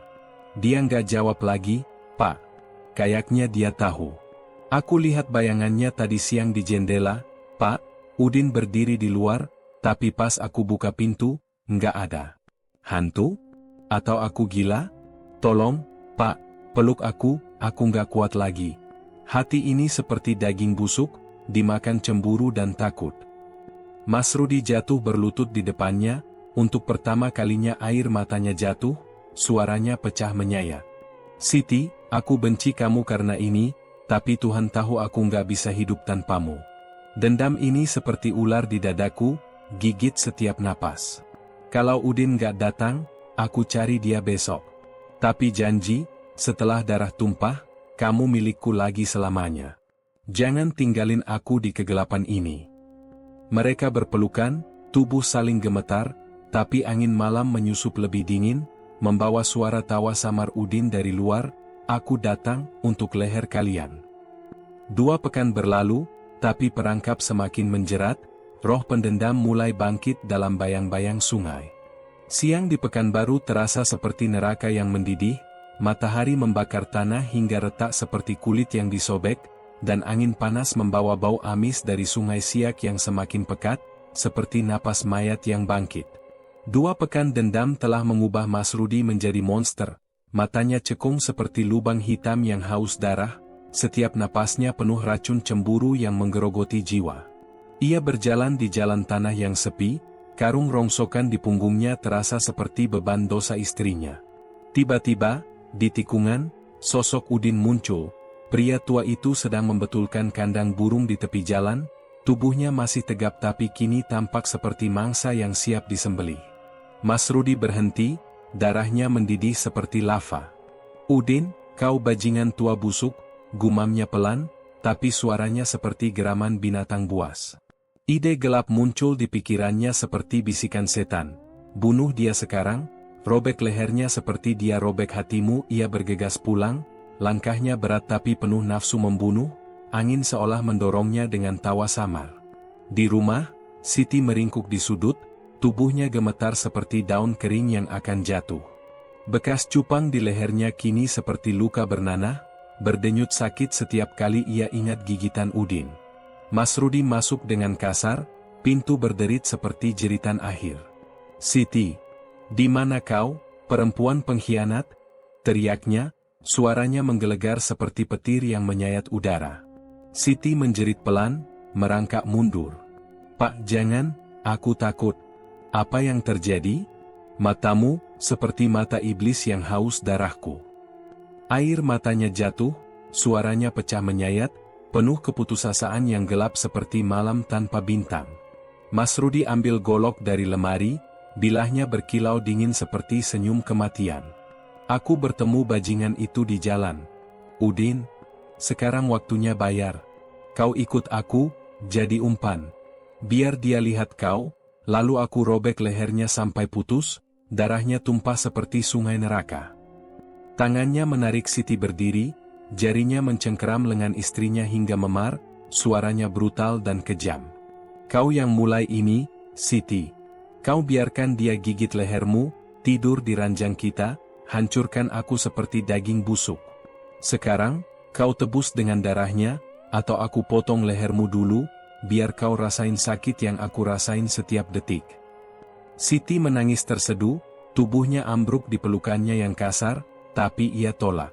Dia nggak jawab lagi, "Pak." Kayaknya dia tahu. "Aku lihat bayangannya tadi siang di jendela, Pak." Udin berdiri di luar, tapi pas aku buka pintu, nggak ada. "Hantu? Atau aku gila? Tolong, Pak, peluk aku nggak kuat lagi. Hati ini seperti daging busuk, dimakan cemburu dan takut." Mas Rudi jatuh berlutut di depannya, untuk pertama kalinya air matanya jatuh, suaranya pecah menyayat. "Siti, aku benci kamu karena ini, tapi Tuhan tahu aku nggak bisa hidup tanpamu. Dendam ini seperti ular di dadaku, gigit setiap napas. Kalau Udin nggak datang, aku cari dia besok. Tapi janji, setelah darah tumpah, kamu milikku lagi selamanya. Jangan tinggalin aku di kegelapan ini." Mereka berpelukan, tubuh saling gemetar, tapi angin malam menyusup lebih dingin, membawa suara tawa samar Udin dari luar, "Aku datang untuk leher kalian." 2 pekan berlalu, tapi perangkap semakin menjerat, roh pendendam mulai bangkit dalam bayang-bayang sungai. Siang di Pekanbaru terasa seperti neraka yang mendidih, matahari membakar tanah hingga retak seperti kulit yang disobek, dan angin panas membawa bau amis dari sungai Siak yang semakin pekat, seperti napas mayat yang bangkit. 2 pekan dendam telah mengubah Mas Rudi menjadi monster, matanya cekung seperti lubang hitam yang haus darah, setiap napasnya penuh racun cemburu yang menggerogoti jiwa. Ia berjalan di jalan tanah yang sepi, karung rongsokan di punggungnya terasa seperti beban dosa istrinya. Tiba-tiba, di tikungan, sosok Udin muncul. Pria tua itu sedang membetulkan kandang burung di tepi jalan, tubuhnya masih tegap tapi kini tampak seperti mangsa yang siap disembelih. Mas Rudi berhenti, darahnya mendidih seperti lava. "Udin, kau bajingan tua busuk," gumamnya pelan, tapi suaranya seperti geraman binatang buas. Ide gelap muncul di pikirannya seperti bisikan setan. "Bunuh dia sekarang, robek lehernya seperti dia robek hatimu." Ia bergegas pulang, langkahnya berat tapi penuh nafsu membunuh, angin seolah mendorongnya dengan tawa samar. Di rumah, Siti meringkuk di sudut, tubuhnya gemetar seperti daun kering yang akan jatuh. Bekas cupang di lehernya kini seperti luka bernanah, berdenyut sakit setiap kali ia ingat gigitan Udin. Mas Rudi masuk dengan kasar, pintu berderit seperti jeritan akhir. "Siti, di mana kau, perempuan pengkhianat?" teriaknya, suaranya menggelegar seperti petir yang menyayat udara. Siti menjerit pelan, merangkak mundur. "Pak, jangan, aku takut." "Apa yang terjadi?" "Matamu, seperti mata iblis yang haus darahku." Air matanya jatuh, suaranya pecah menyayat, penuh keputusasaan yang gelap seperti malam tanpa bintang. Mas Rudi ambil golok dari lemari, bilahnya berkilau dingin seperti senyum kematian. "Aku bertemu bajingan itu di jalan. Udin, sekarang waktunya bayar. Kau ikut aku, jadi umpan. Biar dia lihat kau." Lalu aku robek lehernya sampai putus, darahnya tumpah seperti sungai neraka. Tangannya menarik Siti berdiri, jarinya mencengkeram lengan istrinya hingga memar, suaranya brutal dan kejam. "Kau yang mulai ini, Siti. Kau biarkan dia gigit lehermu, tidur di ranjang kita, hancurkan aku seperti daging busuk. Sekarang, kau tebus dengan darahnya, atau aku potong lehermu dulu, biar kau rasain sakit yang aku rasain setiap detik." Siti menangis terseduh, tubuhnya ambruk di pelukannya yang kasar, tapi ia tolak.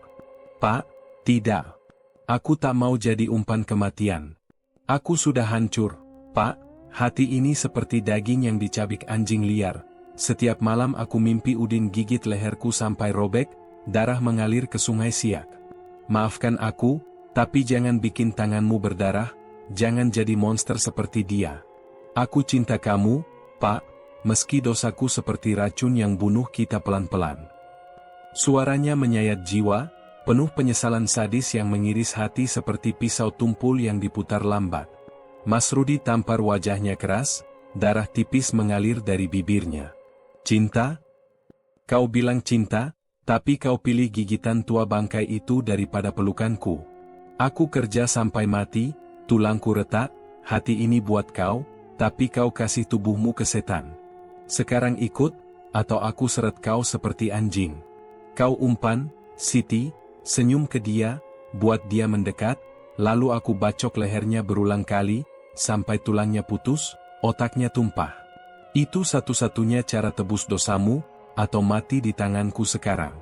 "Pak, tidak. Aku tak mau jadi umpan kematian. Aku sudah hancur, Pak. Hati ini seperti daging yang dicabik anjing liar. Setiap malam aku mimpi Udin gigit leherku sampai robek, darah mengalir ke sungai Siak. Maafkan aku, tapi jangan bikin tanganmu berdarah. Jangan jadi monster seperti dia. Aku cinta kamu, Pak, meski dosaku seperti racun yang bunuh kita pelan-pelan." Suaranya menyayat jiwa, penuh penyesalan sadis yang mengiris hati seperti pisau tumpul yang diputar lambat. Mas Rudi tampar wajahnya keras, darah tipis mengalir dari bibirnya. Cinta? Kau bilang cinta, tapi kau pilih gigitan tua bangkai itu daripada pelukanku. Aku kerja sampai mati, tulangku retak, hati ini buat kau, tapi kau kasih tubuhmu ke setan. Sekarang ikut, atau aku seret kau seperti anjing. Kau umpan, Siti, senyum ke dia, buat dia mendekat, lalu aku bacok lehernya berulang kali, sampai tulangnya putus, otaknya tumpah. Itu satu-satunya cara tebus dosamu, atau mati di tanganku sekarang.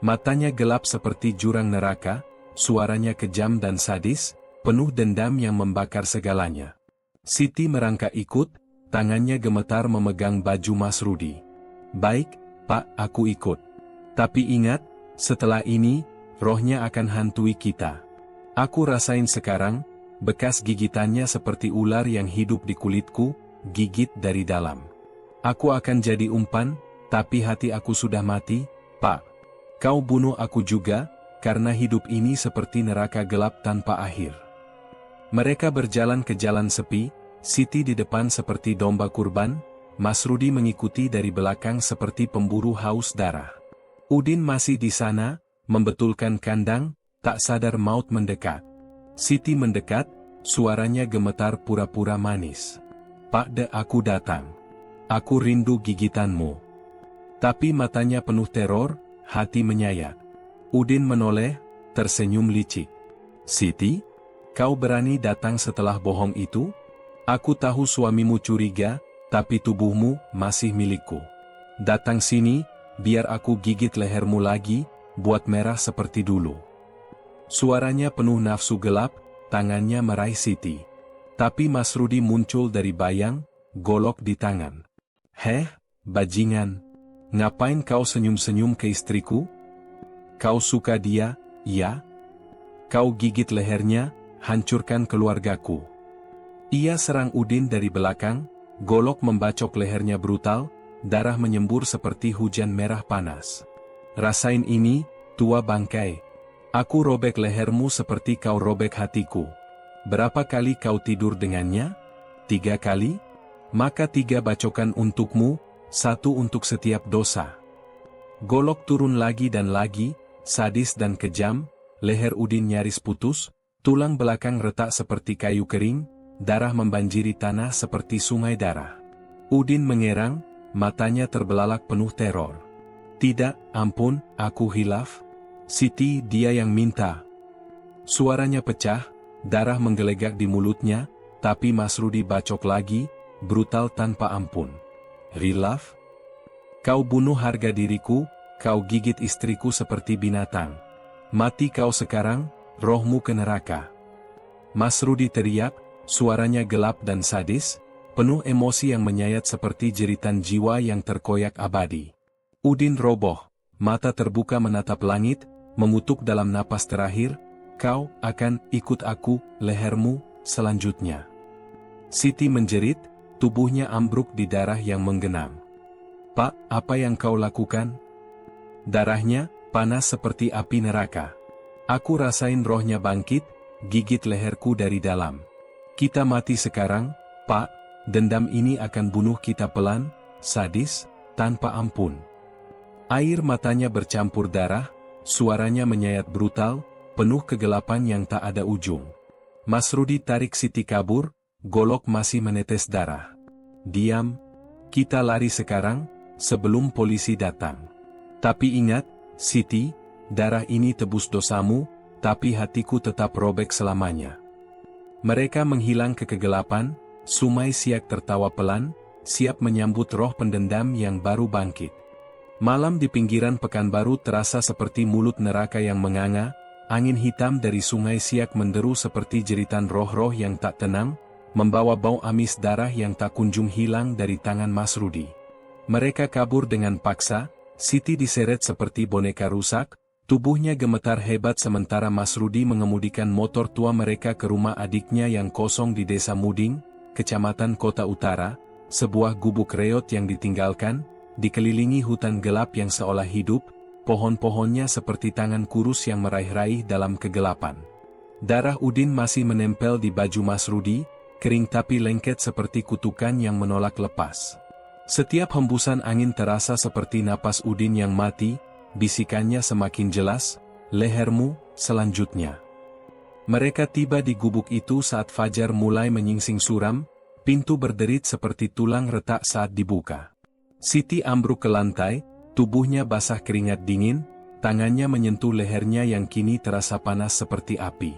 Matanya gelap seperti jurang neraka, suaranya kejam dan sadis, penuh dendam yang membakar segalanya. Siti merangkak ikut, tangannya gemetar memegang baju Mas Rudi. Baik, Pak, aku ikut. Tapi ingat, setelah ini, rohnya akan hantui kita. Aku rasain sekarang, bekas gigitannya seperti ular yang hidup di kulitku, gigit dari dalam. Aku akan jadi umpan, tapi hati aku sudah mati, Pak. Kau bunuh aku juga, karena hidup ini seperti neraka gelap tanpa akhir. Mereka berjalan ke jalan sepi, Siti di depan seperti domba kurban, Mas Rudi mengikuti dari belakang seperti pemburu haus darah. Udin masih di sana, membetulkan kandang, tak sadar maut mendekat. Siti mendekat, suaranya gemetar pura-pura manis. Pak de, aku datang. Aku rindu gigitanmu. Tapi matanya penuh teror, hati menyayat. Udin menoleh, tersenyum licik. Siti, kau berani datang setelah bohong itu? Aku tahu suamimu curiga, tapi tubuhmu masih milikku. Datang sini, biar aku gigit lehermu lagi, buat merah seperti dulu. Suaranya penuh nafsu gelap, tangannya meraih Siti. Tapi Mas Rudi muncul dari bayang, golok di tangan. Heh, bajingan. Ngapain kau senyum-senyum ke istriku? Kau suka dia, ya? Kau gigit lehernya, hancurkan keluargaku. Ia serang Udin dari belakang, golok membacok lehernya brutal, darah menyembur seperti hujan merah panas. Rasain ini, tua bangkai. Aku robek lehermu seperti kau robek hatiku. Berapa kali kau tidur dengannya? 3 kali? Maka 3 bacokan untukmu, 1 untuk setiap dosa. Golok turun lagi dan lagi, sadis dan kejam, leher Udin nyaris putus, tulang belakang retak seperti kayu kering, darah membanjiri tanah seperti sungai darah. Udin mengerang, matanya terbelalak penuh teror. Tidak, ampun, aku hilaf. Siti, dia yang minta. Suaranya pecah, darah menggelegak di mulutnya, tapi Mas Rudi bacok lagi, brutal tanpa ampun. Hilaf? Kau bunuh harga diriku, kau gigit istriku seperti binatang. Mati kau sekarang, rohmu ke neraka. Mas Rudi teriak, suaranya gelap dan sadis, penuh emosi yang menyayat seperti jeritan jiwa yang terkoyak abadi. Udin roboh, mata terbuka menatap langit, mengutuk dalam napas terakhir, kau akan ikut aku, lehermu, selanjutnya. Siti menjerit, tubuhnya ambruk di darah yang menggenang. Pak, apa yang kau lakukan? Darahnya, panas seperti api neraka. Aku rasain rohnya bangkit, gigit leherku dari dalam. Kita mati sekarang, Pak, dendam ini akan bunuh kita pelan, sadis, tanpa ampun. Air matanya bercampur darah, suaranya menyayat brutal, penuh kegelapan yang tak ada ujung. Mas Rudi tarik Siti kabur, golok masih menetes darah. Diam, kita lari sekarang, sebelum polisi datang. Tapi ingat, Siti, darah ini tebus dosamu, tapi hatiku tetap robek selamanya. Mereka menghilang ke kegelapan, Sumai Siak tertawa pelan, siap menyambut roh pendendam yang baru bangkit. Malam di pinggiran Pekanbaru terasa seperti mulut neraka yang menganga, angin hitam dari Sungai Siak menderu seperti jeritan roh-roh yang tak tenang, membawa bau amis darah yang tak kunjung hilang dari tangan Mas Rudi. Mereka kabur dengan paksa, Siti diseret seperti boneka rusak, tubuhnya gemetar hebat sementara Mas Rudi mengemudikan motor tua mereka ke rumah adiknya yang kosong di Desa Muding, Kecamatan Kota Utara, sebuah gubuk reot yang ditinggalkan, dikelilingi hutan gelap yang seolah hidup, pohon-pohonnya seperti tangan kurus yang meraih-raih dalam kegelapan. Darah Udin masih menempel di baju Mas Rudi, kering tapi lengket seperti kutukan yang menolak lepas. Setiap hembusan angin terasa seperti napas Udin yang mati, bisikannya semakin jelas, lehermu, selanjutnya. Mereka tiba di gubuk itu saat fajar mulai menyingsing suram, pintu berderit seperti tulang retak saat dibuka. Siti ambruk ke lantai, tubuhnya basah keringat dingin, tangannya menyentuh lehernya yang kini terasa panas seperti api.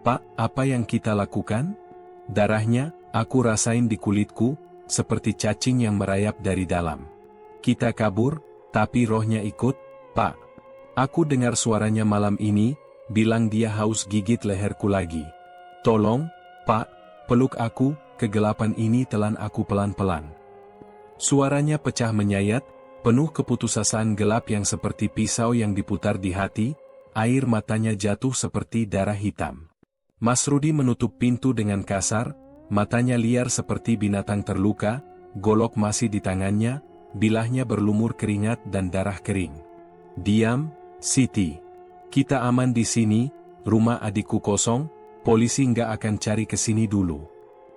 "Pak, apa yang kita lakukan?" "Darahnya, aku rasain di kulitku, seperti cacing yang merayap dari dalam. Kita kabur, tapi rohnya ikut, Pak. Aku dengar suaranya malam ini, bilang dia haus gigit leherku lagi. Tolong, Pak, peluk aku, kegelapan ini telan aku pelan-pelan." Suaranya pecah menyayat, penuh keputusasaan gelap yang seperti pisau yang diputar di hati, air matanya jatuh seperti darah hitam. Mas Rudi menutup pintu dengan kasar, matanya liar seperti binatang terluka, golok masih di tangannya, bilahnya berlumur keringat dan darah kering. "Diam, Siti. Kita aman di sini, rumah adikku kosong, polisi nggak akan cari ke sini dulu.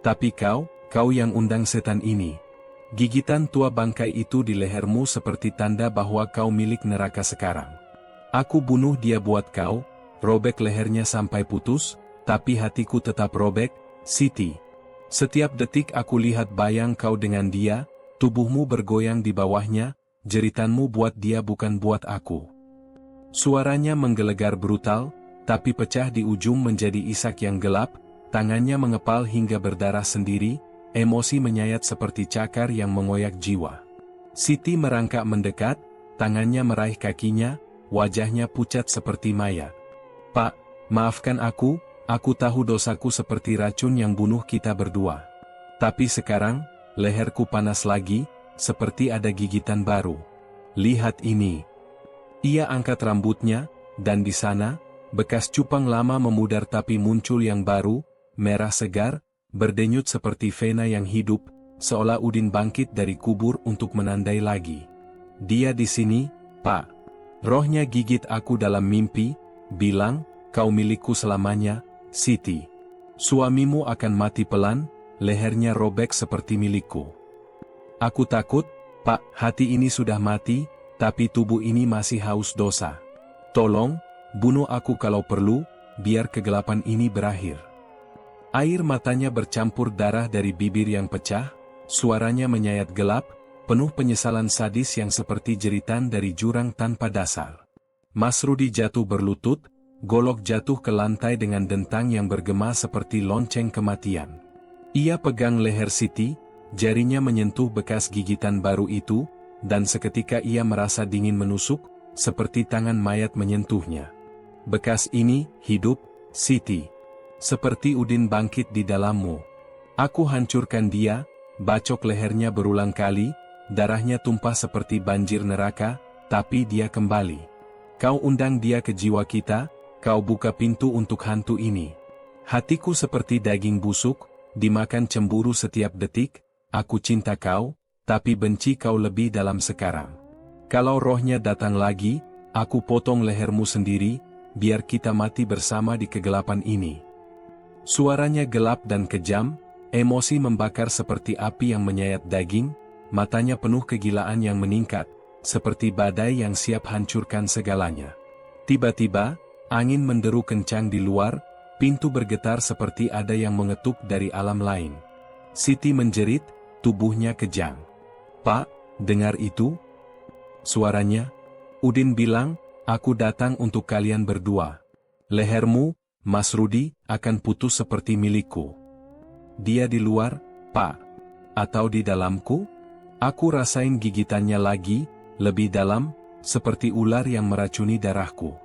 Tapi kau yang undang setan ini." Gigitan tua bangkai itu di lehermu seperti tanda bahwa kau milik neraka sekarang. "Aku bunuh dia buat kau," robek lehernya sampai putus, "tapi hatiku tetap robek, Siti. Setiap detik aku lihat bayang kau dengan dia, tubuhmu bergoyang di bawahnya, jeritanmu buat dia bukan buat aku." Suaranya menggelegar brutal, tapi pecah di ujung menjadi isak yang gelap, tangannya mengepal hingga berdarah sendiri, emosi menyayat seperti cakar yang mengoyak jiwa. Siti merangkak mendekat, tangannya meraih kakinya, wajahnya pucat seperti mayat. "Pak, maafkan aku tahu dosaku seperti racun yang bunuh kita berdua. Tapi sekarang, leherku panas lagi, seperti ada gigitan baru. Lihat ini." Ia angkat rambutnya, dan di sana, bekas cupang lama memudar tapi muncul yang baru, merah segar, berdenyut seperti vena yang hidup, seolah Udin bangkit dari kubur untuk menandai lagi. "Dia di sini, Pak. Rohnya gigit aku dalam mimpi, bilang, kau milikku selamanya, Siti. Suamimu akan mati pelan, lehernya robek seperti milikku. Aku takut, Pak, hati ini sudah mati, tapi tubuh ini masih haus dosa. Tolong, bunuh aku kalau perlu, biar kegelapan ini berakhir." Air matanya bercampur darah dari bibir yang pecah, suaranya menyayat gelap, penuh penyesalan sadis yang seperti jeritan dari jurang tanpa dasar. Mas Rudi jatuh berlutut, golok jatuh ke lantai dengan dentang yang bergema seperti lonceng kematian. Ia pegang leher Siti, jarinya menyentuh bekas gigitan baru itu, dan seketika ia merasa dingin menusuk, seperti tangan mayat menyentuhnya. "Bekas ini, hidup, Siti. Seperti Udin bangkit di dalammu. Aku hancurkan dia," bacok lehernya berulang kali, darahnya tumpah seperti banjir neraka, "tapi dia kembali. Kau undang dia ke jiwa kita, kau buka pintu untuk hantu ini. Hatiku seperti daging busuk, dimakan cemburu setiap detik, aku cinta kau, tapi benci kau lebih dalam sekarang. Kalau rohnya datang lagi, aku potong lehermu sendiri, biar kita mati bersama di kegelapan ini." Suaranya gelap dan kejam, emosi membakar seperti api yang menyayat daging, matanya penuh kegilaan yang meningkat, seperti badai yang siap hancurkan segalanya. Tiba-tiba, angin menderu kencang di luar, pintu bergetar seperti ada yang mengetuk dari alam lain. Siti menjerit, tubuhnya kejang. "Pak, dengar itu?" Suaranya. Udin bilang, "Aku datang untuk kalian berdua. Lehermu, Mas Rudi, akan putus seperti milikku." "Dia di luar, Pak? Atau di dalamku?" Aku rasain gigitannya lagi, lebih dalam, seperti ular yang meracuni darahku.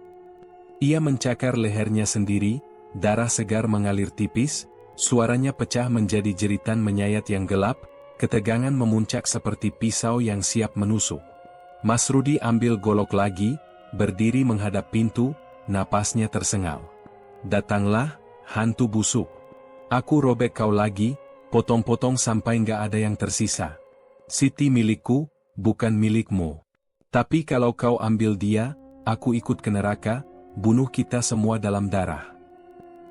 Ia mencakar lehernya sendiri, darah segar mengalir tipis, suaranya pecah menjadi jeritan menyayat yang gelap, ketegangan memuncak seperti pisau yang siap menusuk. Mas Rudi ambil golok lagi, berdiri menghadap pintu, napasnya tersengal. "Datanglah, hantu busuk. Aku robek kau lagi, potong-potong sampai nggak ada yang tersisa. Siti milikku, bukan milikmu. Tapi kalau kau ambil dia, aku ikut ke neraka, bunuh kita semua dalam darah.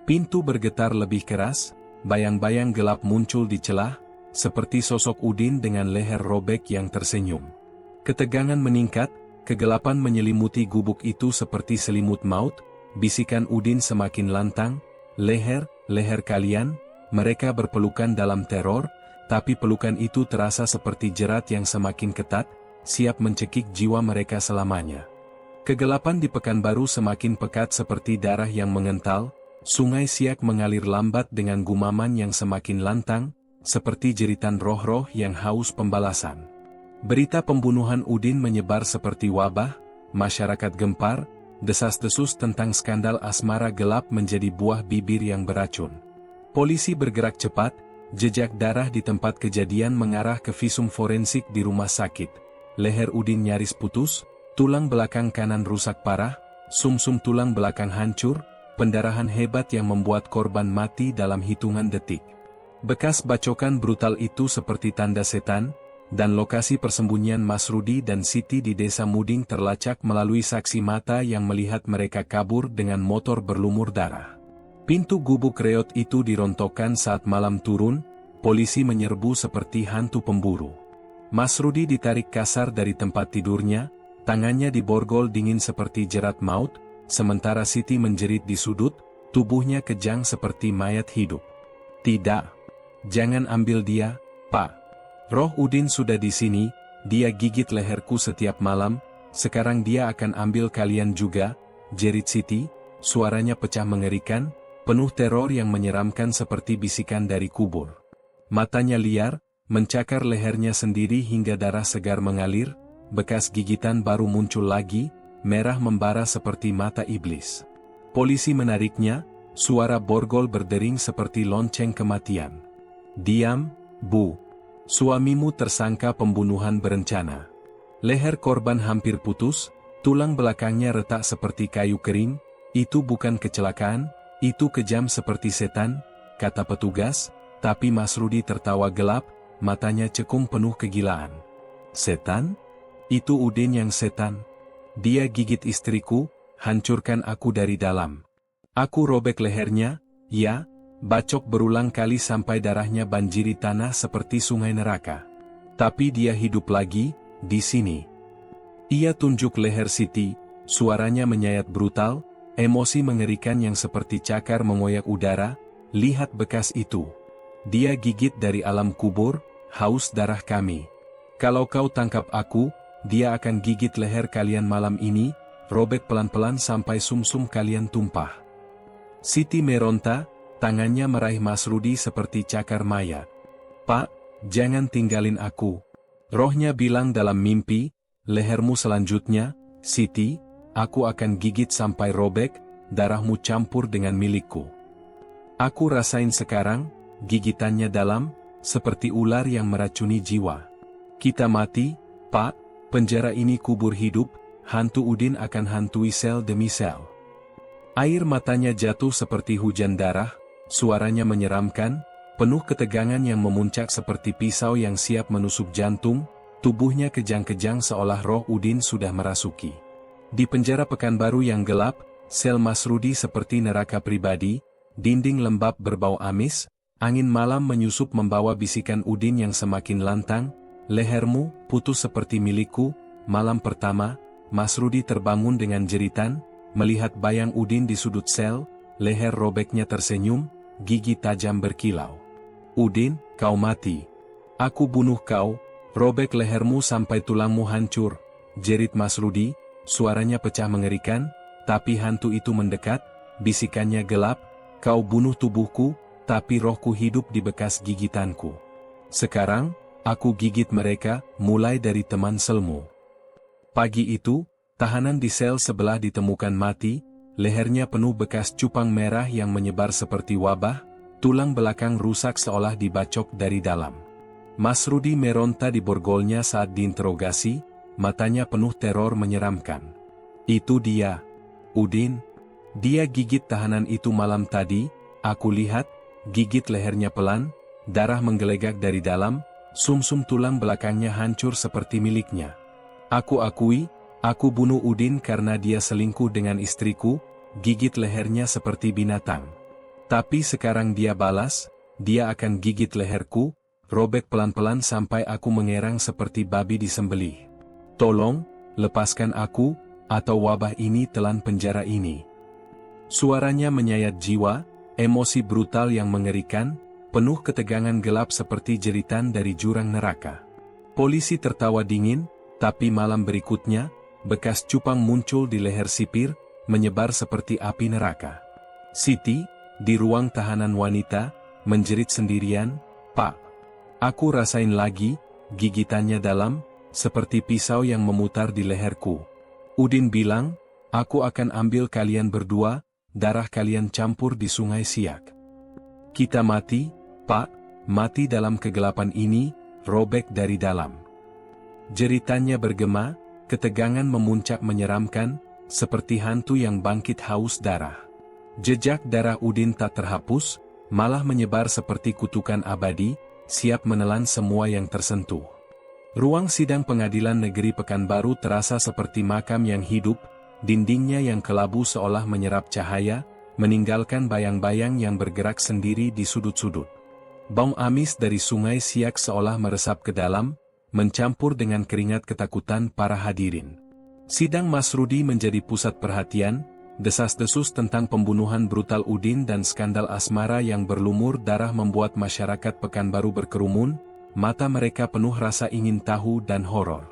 Pintu bergetar lebih keras, bayang-bayang gelap muncul di celah, seperti sosok Udin dengan leher robek yang tersenyum. Ketegangan meningkat, kegelapan menyelimuti gubuk itu seperti selimut maut, bisikan Udin semakin lantang, leher kalian, mereka berpelukan dalam teror, tapi pelukan itu terasa seperti jerat yang semakin ketat, siap mencekik jiwa mereka selamanya. Kegelapan di Pekanbaru semakin pekat seperti darah yang mengental, sungai Siak mengalir lambat dengan gumaman yang semakin lantang, seperti jeritan roh-roh yang haus pembalasan. Berita pembunuhan Udin menyebar seperti wabah, masyarakat gempar, desas-desus tentang skandal asmara gelap menjadi buah bibir yang beracun. Polisi bergerak cepat, jejak darah di tempat kejadian mengarah ke visum forensik di rumah sakit. Leher Udin nyaris putus, tulang belakang kanan rusak parah, sumsum tulang belakang hancur, pendarahan hebat yang membuat korban mati dalam hitungan detik. Bekas bacokan brutal itu seperti tanda setan, dan lokasi persembunyian Mas Rudi dan Siti di desa Muding terlacak melalui saksi mata yang melihat mereka kabur dengan motor berlumur darah. Pintu gubuk reot itu dirontokkan saat malam turun, polisi menyerbu seperti hantu pemburu. Mas Rudi ditarik kasar dari tempat tidurnya, tangannya diborgol dingin seperti jerat maut, sementara Siti menjerit di sudut, tubuhnya kejang seperti mayat hidup. Tidak. Jangan ambil dia, Pak. Roh Udin sudah di sini, dia gigit leherku setiap malam, sekarang dia akan ambil kalian juga, jerit Siti, suaranya pecah mengerikan, penuh teror yang menyeramkan seperti bisikan dari kubur. Matanya liar, mencakar lehernya sendiri hingga darah segar mengalir, bekas gigitan baru muncul lagi, merah membara seperti mata iblis. Polisi menariknya, suara borgol berdering seperti lonceng kematian. Diam, Bu. Suamimu tersangka pembunuhan berencana. Leher korban hampir putus, tulang belakangnya retak seperti kayu kering, itu bukan kecelakaan, itu kejam seperti setan, kata petugas, tapi Mas Rudi tertawa gelap, matanya cekung penuh kegilaan. Setan? Itu Udin yang setan. Dia gigit istriku, hancurkan aku dari dalam. Aku robek lehernya, ya, bacok berulang kali sampai darahnya banjiri tanah seperti sungai neraka. Tapi dia hidup lagi, di sini. Ia tunjuk leher Siti, suaranya menyayat brutal, emosi mengerikan yang seperti cakar mengoyak udara, lihat bekas itu. Dia gigit dari alam kubur, haus darah kami. Kalau kau tangkap aku, dia akan gigit leher kalian malam ini, robek pelan-pelan sampai sumsum kalian tumpah. Siti meronta, tangannya meraih Mas Rudi seperti cakar mayat. Pak, jangan tinggalin aku. Rohnya bilang dalam mimpi, lehermu selanjutnya, Siti, aku akan gigit sampai robek, darahmu campur dengan milikku. Aku rasain sekarang, gigitannya dalam, seperti ular yang meracuni jiwa. Kita mati, Pak, penjara ini kubur hidup, hantu Udin akan hantui sel demi sel. Air matanya jatuh seperti hujan darah, suaranya menyeramkan, penuh ketegangan yang memuncak seperti pisau yang siap menusuk jantung, tubuhnya kejang-kejang seolah roh Udin sudah merasuki. Di penjara Pekanbaru yang gelap, sel Mas Rudi seperti neraka pribadi, dinding lembab berbau amis, angin malam menyusup membawa bisikan Udin yang semakin lantang, lehermu putus seperti milikku. Malam pertama, Mas Rudi terbangun dengan jeritan, melihat bayang Udin di sudut sel, leher robeknya tersenyum, gigi tajam berkilau. Udin, kau mati. Aku bunuh kau, robek lehermu sampai tulangmu hancur, jerit Mas Rudi, suaranya pecah mengerikan, tapi hantu itu mendekat, bisikannya gelap, kau bunuh tubuhku, tapi rohku hidup di bekas gigitanku. Sekarang, aku gigit mereka, mulai dari teman selmu. Pagi itu, tahanan di sel sebelah ditemukan mati, lehernya penuh bekas cupang merah yang menyebar seperti wabah, tulang belakang rusak seolah dibacok dari dalam. Mas Rudi meronta di borgolnya saat diinterogasi, matanya penuh teror menyeramkan. Itu dia, Udin. Dia gigit tahanan itu malam tadi, aku lihat, gigit lehernya pelan, darah menggelegak dari dalam, sumsum tulang belakangnya hancur seperti miliknya. Aku akui, Aku bunuh Udin karena dia selingkuh dengan istriku, gigit lehernya seperti binatang. Tapi sekarang dia balas, dia akan gigit leherku, robek pelan-pelan sampai aku mengerang seperti babi disembelih. Tolong, lepaskan aku, atau wabah ini telan penjara ini. Suaranya menyayat jiwa, emosi brutal yang mengerikan, penuh ketegangan gelap seperti jeritan dari jurang neraka. Polisi tertawa dingin, tapi malam berikutnya, bekas cupang muncul di leher sipir, menyebar seperti api neraka. Siti, di ruang tahanan wanita, menjerit sendirian, "Pak, aku rasain lagi," gigitannya dalam, seperti pisau yang memutar di leherku. Udin bilang, "Aku akan ambil kalian berdua, darah kalian campur di sungai Siak. Kita mati, Pak, mati dalam kegelapan ini," robek dari dalam. Jeritannya bergema, ketegangan memuncak menyeramkan, seperti hantu yang bangkit haus darah. Jejak darah Udin tak terhapus, malah menyebar seperti kutukan abadi, siap menelan semua yang tersentuh. Ruang sidang pengadilan negeri Pekanbaru terasa seperti makam yang hidup, dindingnya yang kelabu seolah menyerap cahaya, meninggalkan bayang-bayang yang bergerak sendiri di sudut-sudut. Bau amis dari sungai Siak seolah meresap ke dalam, mencampur dengan keringat ketakutan para hadirin. Sidang Masrudi menjadi pusat perhatian, desas-desus tentang pembunuhan brutal Udin dan skandal asmara yang berlumur darah membuat masyarakat Pekanbaru berkerumun, mata mereka penuh rasa ingin tahu dan horor.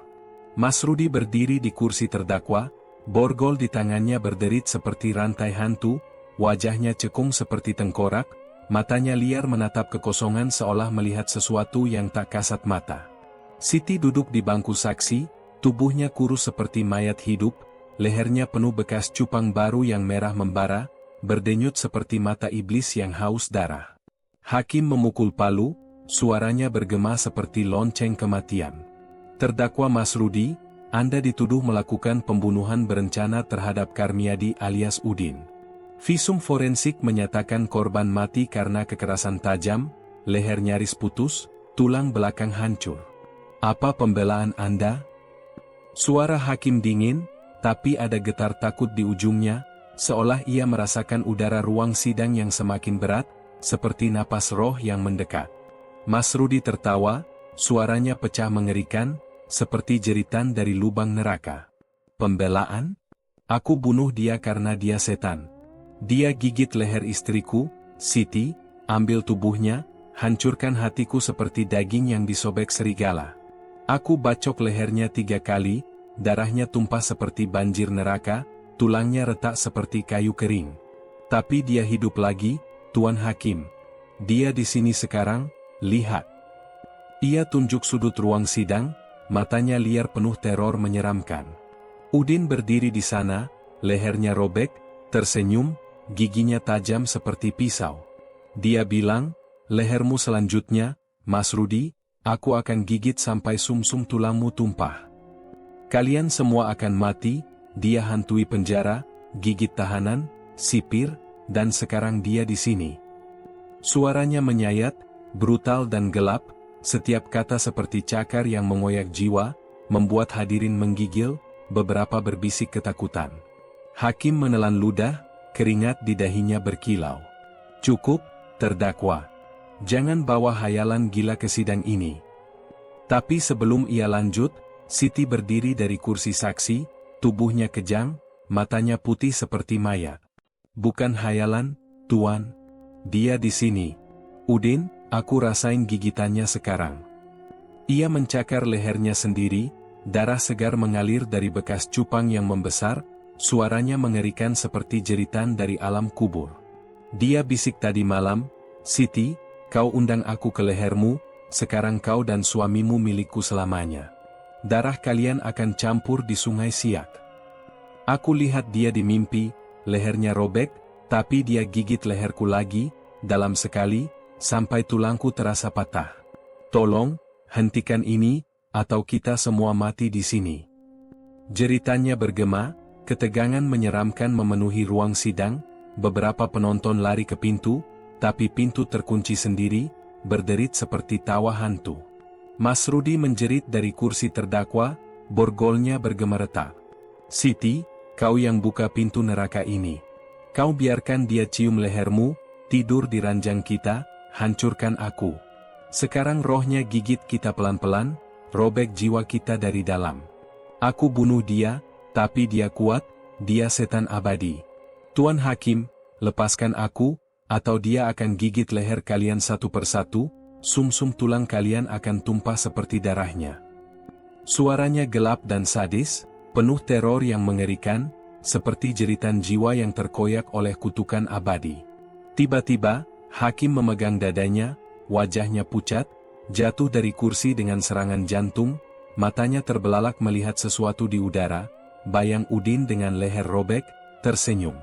Masrudi berdiri di kursi terdakwa, borgol di tangannya berderit seperti rantai hantu, wajahnya cekung seperti tengkorak, matanya liar menatap kekosongan seolah melihat sesuatu yang tak kasat mata. Siti duduk di bangku saksi, tubuhnya kurus seperti mayat hidup, lehernya penuh bekas cupang baru yang merah membara, berdenyut seperti mata iblis yang haus darah. Hakim memukul palu, suaranya bergema seperti lonceng kematian. Terdakwa Masrudi, Anda dituduh melakukan pembunuhan berencana terhadap Karmiadi alias Udin. Visum forensik menyatakan korban mati karena kekerasan tajam, leher nyaris putus, tulang belakang hancur. Apa pembelaan Anda? Suara hakim dingin, tapi ada getar takut di ujungnya, seolah ia merasakan udara ruang sidang yang semakin berat, seperti napas roh yang mendekat. Masrudi tertawa, suaranya pecah mengerikan, seperti jeritan dari lubang neraka. Pembelaan? Aku bunuh dia karena dia setan. Dia gigit leher istriku, Siti, ambil tubuhnya, hancurkan hatiku seperti daging yang disobek serigala. Aku bacok lehernya 3 kali, darahnya tumpah seperti banjir neraka, tulangnya retak seperti kayu kering. Tapi dia hidup lagi, Tuan Hakim. Dia di sini sekarang, lihat. Ia tunjuk sudut ruang sidang, matanya liar penuh teror menyeramkan. Udin berdiri di sana, lehernya robek, tersenyum, giginya tajam seperti pisau. Dia bilang, lehermu selanjutnya, Masrudi, aku akan gigit sampai sumsum tulangmu tumpah. Kalian semua akan mati, dia hantui penjara, gigit tahanan, sipir, dan sekarang dia di sini. Suaranya menyayat, brutal dan gelap, setiap kata seperti cakar yang mengoyak jiwa, membuat hadirin menggigil, beberapa berbisik ketakutan. Hakim menelan ludah, keringat di dahinya berkilau. Cukup, terdakwa. Jangan bawa hayalan gila ke sidang ini. Tapi sebelum ia lanjut, Siti berdiri dari kursi saksi, tubuhnya kejang, matanya putih seperti mayat. Bukan hayalan, Tuan. Dia di sini. Udin, aku rasain gigitannya sekarang. Ia mencakar lehernya sendiri, darah segar mengalir dari bekas cupang yang membesar, suaranya mengerikan seperti jeritan dari alam kubur. Dia bisik tadi malam, Siti, kau undang aku ke lehermu, sekarang kau dan suamimu milikku selamanya. Darah kalian akan campur di sungai Siak. Aku lihat dia di mimpi, lehernya robek, tapi dia gigit leherku lagi, dalam sekali, sampai tulangku terasa patah. Tolong, hentikan ini, atau kita semua mati di sini. Jeritannya bergema, ketegangan menyeramkan memenuhi ruang sidang, beberapa penonton lari ke pintu, tapi pintu terkunci sendiri, berderit seperti tawa hantu. Masrudi menjerit dari kursi terdakwa, borgolnya bergema retak. Siti, kau yang buka pintu neraka ini. Kau biarkan dia cium lehermu, tidur di ranjang kita, hancurkan aku. Sekarang rohnya gigit kita pelan-pelan, robek jiwa kita dari dalam. Aku bunuh dia, tapi dia kuat, dia setan abadi. Tuan Hakim, lepaskan aku, atau dia akan gigit leher kalian satu persatu, sumsum tulang kalian akan tumpah seperti darahnya. Suaranya gelap dan sadis, penuh teror yang mengerikan, seperti jeritan jiwa yang terkoyak oleh kutukan abadi. Tiba-tiba, Hakim memegang dadanya, wajahnya pucat, jatuh dari kursi dengan serangan jantung, matanya terbelalak melihat sesuatu di udara, bayang Udin dengan leher robek, tersenyum.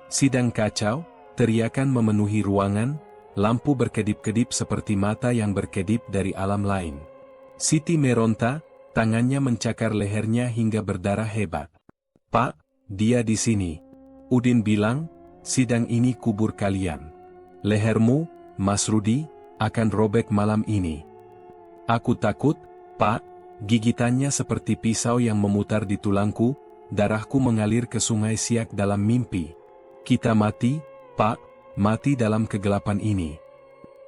Sidang kacau, teriakan memenuhi ruangan, lampu berkedip-kedip seperti mata yang berkedip dari alam lain. Siti meronta, tangannya mencakar lehernya hingga berdarah hebat. Pak, dia di sini. Udin bilang, sidang ini kubur kalian. Lehermu, Mas Rudi, akan robek malam ini. Aku takut, Pak, gigitannya seperti pisau yang memutar di tulangku, darahku mengalir ke sungai Siak dalam mimpi. Kita mati, Pak, mati dalam kegelapan ini.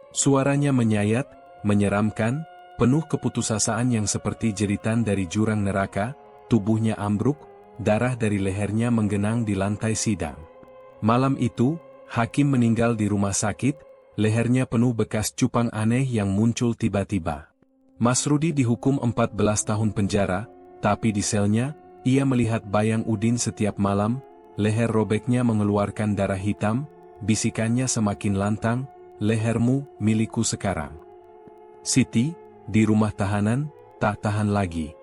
Suaranya menyayat, menyeramkan, penuh keputusasaan yang seperti jeritan dari jurang neraka, tubuhnya ambruk, darah dari lehernya menggenang di lantai sidang. Malam itu, Hakim meninggal di rumah sakit, lehernya penuh bekas cupang aneh yang muncul tiba-tiba. Mas Rudi dihukum 14 tahun penjara, tapi di selnya, ia melihat bayang Udin setiap malam, leher robeknya mengeluarkan darah hitam, bisikannya semakin lantang, lehermu, milikku sekarang. Siti, di rumah tahanan, tak tahan lagi.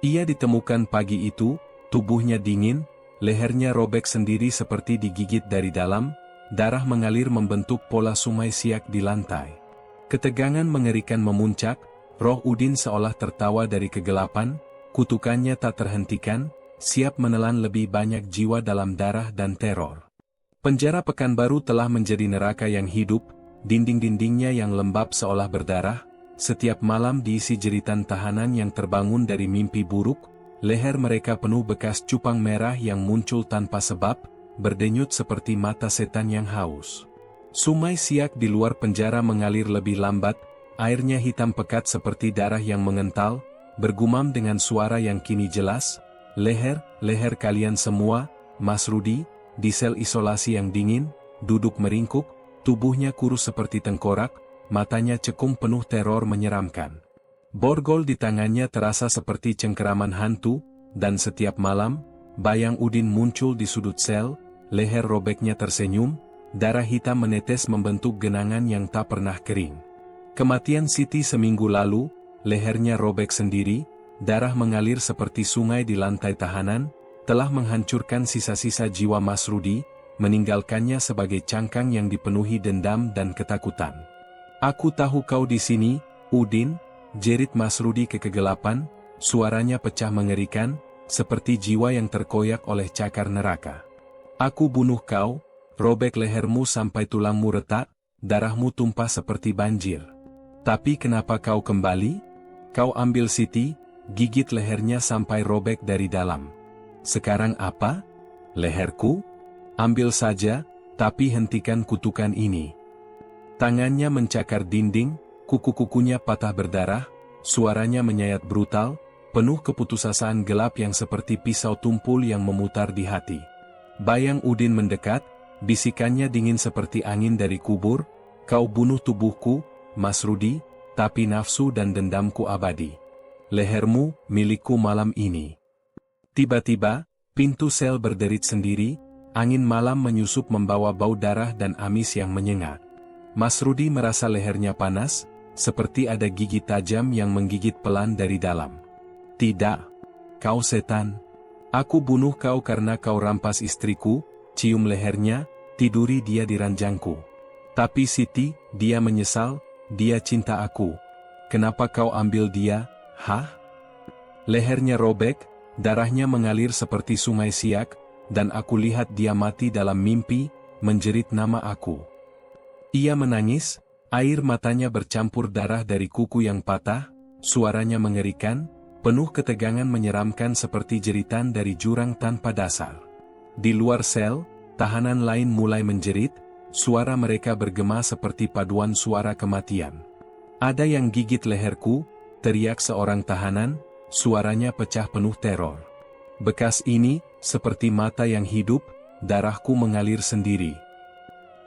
Ia ditemukan pagi itu, tubuhnya dingin, lehernya robek sendiri seperti digigit dari dalam, darah mengalir membentuk pola sungai Siak di lantai. Ketegangan mengerikan memuncak, roh Udin seolah tertawa dari kegelapan, kutukannya tak terhentikan, siap menelan lebih banyak jiwa dalam darah dan teror. Penjara Pekanbaru telah menjadi neraka yang hidup, dinding-dindingnya yang lembab seolah berdarah, setiap malam diisi jeritan tahanan yang terbangun dari mimpi buruk, leher mereka penuh bekas cupang merah yang muncul tanpa sebab, berdenyut seperti mata setan yang haus. Sungai Siak di luar penjara mengalir lebih lambat, airnya hitam pekat seperti darah yang mengental, bergumam dengan suara yang kini jelas, leher kalian semua, Mas Rudi, di sel isolasi yang dingin, duduk meringkuk, tubuhnya kurus seperti tengkorak, matanya cekung penuh teror menyeramkan. Borgol di tangannya terasa seperti cengkeraman hantu, dan setiap malam, bayang Udin muncul di sudut sel, leher robeknya tersenyum, darah hitam menetes membentuk genangan yang tak pernah kering. Kematian Siti seminggu lalu, lehernya robek sendiri, darah mengalir seperti sungai di lantai tahanan, telah menghancurkan sisa-sisa jiwa Mas Rudi, meninggalkannya sebagai cangkang yang dipenuhi dendam dan ketakutan. Aku tahu kau di sini, Udin, jerit Mas Rudi ke kegelapan, suaranya pecah mengerikan, seperti jiwa yang terkoyak oleh cakar neraka. Aku bunuh kau, robek lehermu sampai tulangmu retak, darahmu tumpah seperti banjir. Tapi kenapa kau kembali? Kau ambil Siti, gigit lehernya sampai robek dari dalam. Sekarang apa? Leherku? Ambil saja, tapi hentikan kutukan ini. Tangannya mencakar dinding, kuku-kukunya patah berdarah, suaranya menyayat brutal, penuh keputusasaan gelap yang seperti pisau tumpul yang memutar di hati. Bayang Udin mendekat, bisikannya dingin seperti angin dari kubur, kau bunuh tubuhku, Mas Rudi, tapi nafsu dan dendamku abadi. Lehermu, milikku malam ini. Tiba-tiba, pintu sel berderit sendiri, angin malam menyusup membawa bau darah dan amis yang menyengat. Mas Rudi merasa lehernya panas, seperti ada gigi tajam yang menggigit pelan dari dalam. Tidak, kau setan. Aku bunuh kau karena kau rampas istriku, cium lehernya, tiduri dia di ranjangku. Tapi Siti, dia menyesal, dia cinta aku. Kenapa kau ambil dia, hah? Lehernya robek, darahnya mengalir seperti sungai Siak, dan aku lihat dia mati dalam mimpi, menjerit nama aku. Ia menangis, air matanya bercampur darah dari kuku yang patah, suaranya mengerikan, penuh ketegangan menyeramkan seperti jeritan dari jurang tanpa dasar. Di luar sel, tahanan lain mulai menjerit, suara mereka bergema seperti paduan suara kematian. "Ada yang gigit leherku," teriak seorang tahanan, suaranya pecah penuh teror. "Bekas ini, seperti mata yang hidup, darahku mengalir sendiri."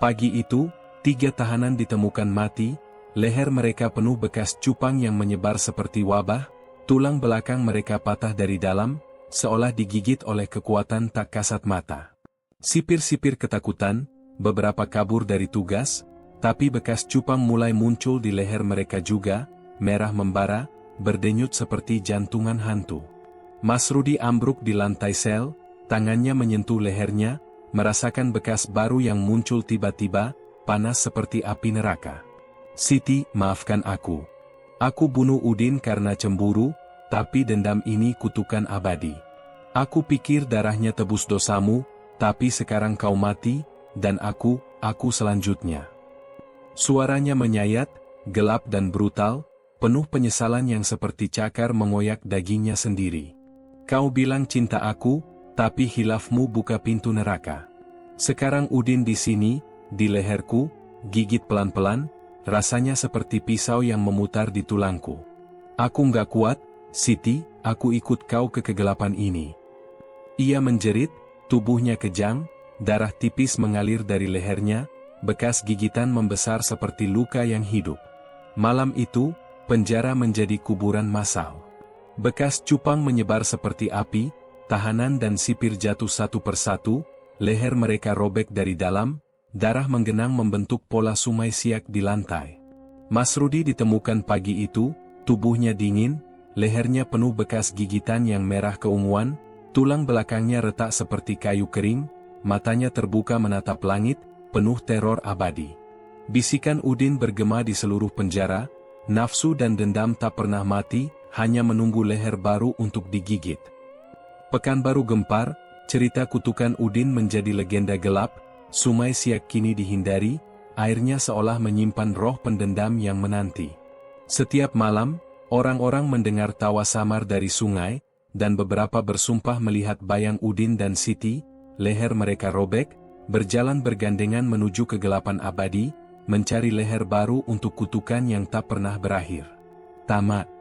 Pagi itu, 3 tahanan ditemukan mati, leher mereka penuh bekas cupang yang menyebar seperti wabah, tulang belakang mereka patah dari dalam, seolah digigit oleh kekuatan tak kasat mata. Sipir-sipir ketakutan, beberapa kabur dari tugas, tapi bekas cupang mulai muncul di leher mereka juga, merah membara, berdenyut seperti jantungan hantu. Masrudi ambruk di lantai sel, tangannya menyentuh lehernya, merasakan bekas baru yang muncul tiba-tiba, panas seperti api neraka. "Siti, maafkan aku. Aku bunuh Udin karena cemburu, tapi dendam ini kutukan abadi. Aku pikir darahnya tebus dosamu, tapi sekarang kau mati, dan aku selanjutnya." Suaranya menyayat, gelap dan brutal, penuh penyesalan yang seperti cakar mengoyak dagingnya sendiri. "Kau bilang cinta aku, tapi hilafmu buka pintu neraka. Sekarang Udin di sini, di leherku, gigit pelan-pelan, rasanya seperti pisau yang memutar di tulangku. Aku nggak kuat, Siti, aku ikut kau ke kegelapan ini." Ia menjerit, tubuhnya kejang, darah tipis mengalir dari lehernya, bekas gigitan membesar seperti luka yang hidup. Malam itu, penjara menjadi kuburan massal. Bekas cupang menyebar seperti api, tahanan dan sipir jatuh satu persatu, leher mereka robek dari dalam, darah menggenang membentuk pola sungai siak di lantai. Masrudi ditemukan pagi itu, tubuhnya dingin, lehernya penuh bekas gigitan yang merah keunguan, tulang belakangnya retak seperti kayu kering, matanya terbuka menatap langit, penuh teror abadi. Bisikan Udin bergema di seluruh penjara, nafsu dan dendam tak pernah mati, hanya menunggu leher baru untuk digigit. Pekanbaru gempar, cerita kutukan Udin menjadi legenda gelap, sungai siak kini dihindari, airnya seolah menyimpan roh pendendam yang menanti. Setiap malam, orang-orang mendengar tawa samar dari sungai, dan beberapa bersumpah melihat bayang Udin dan Siti, leher mereka robek, berjalan bergandengan menuju kegelapan abadi, mencari leher baru untuk kutukan yang tak pernah berakhir. Tamat.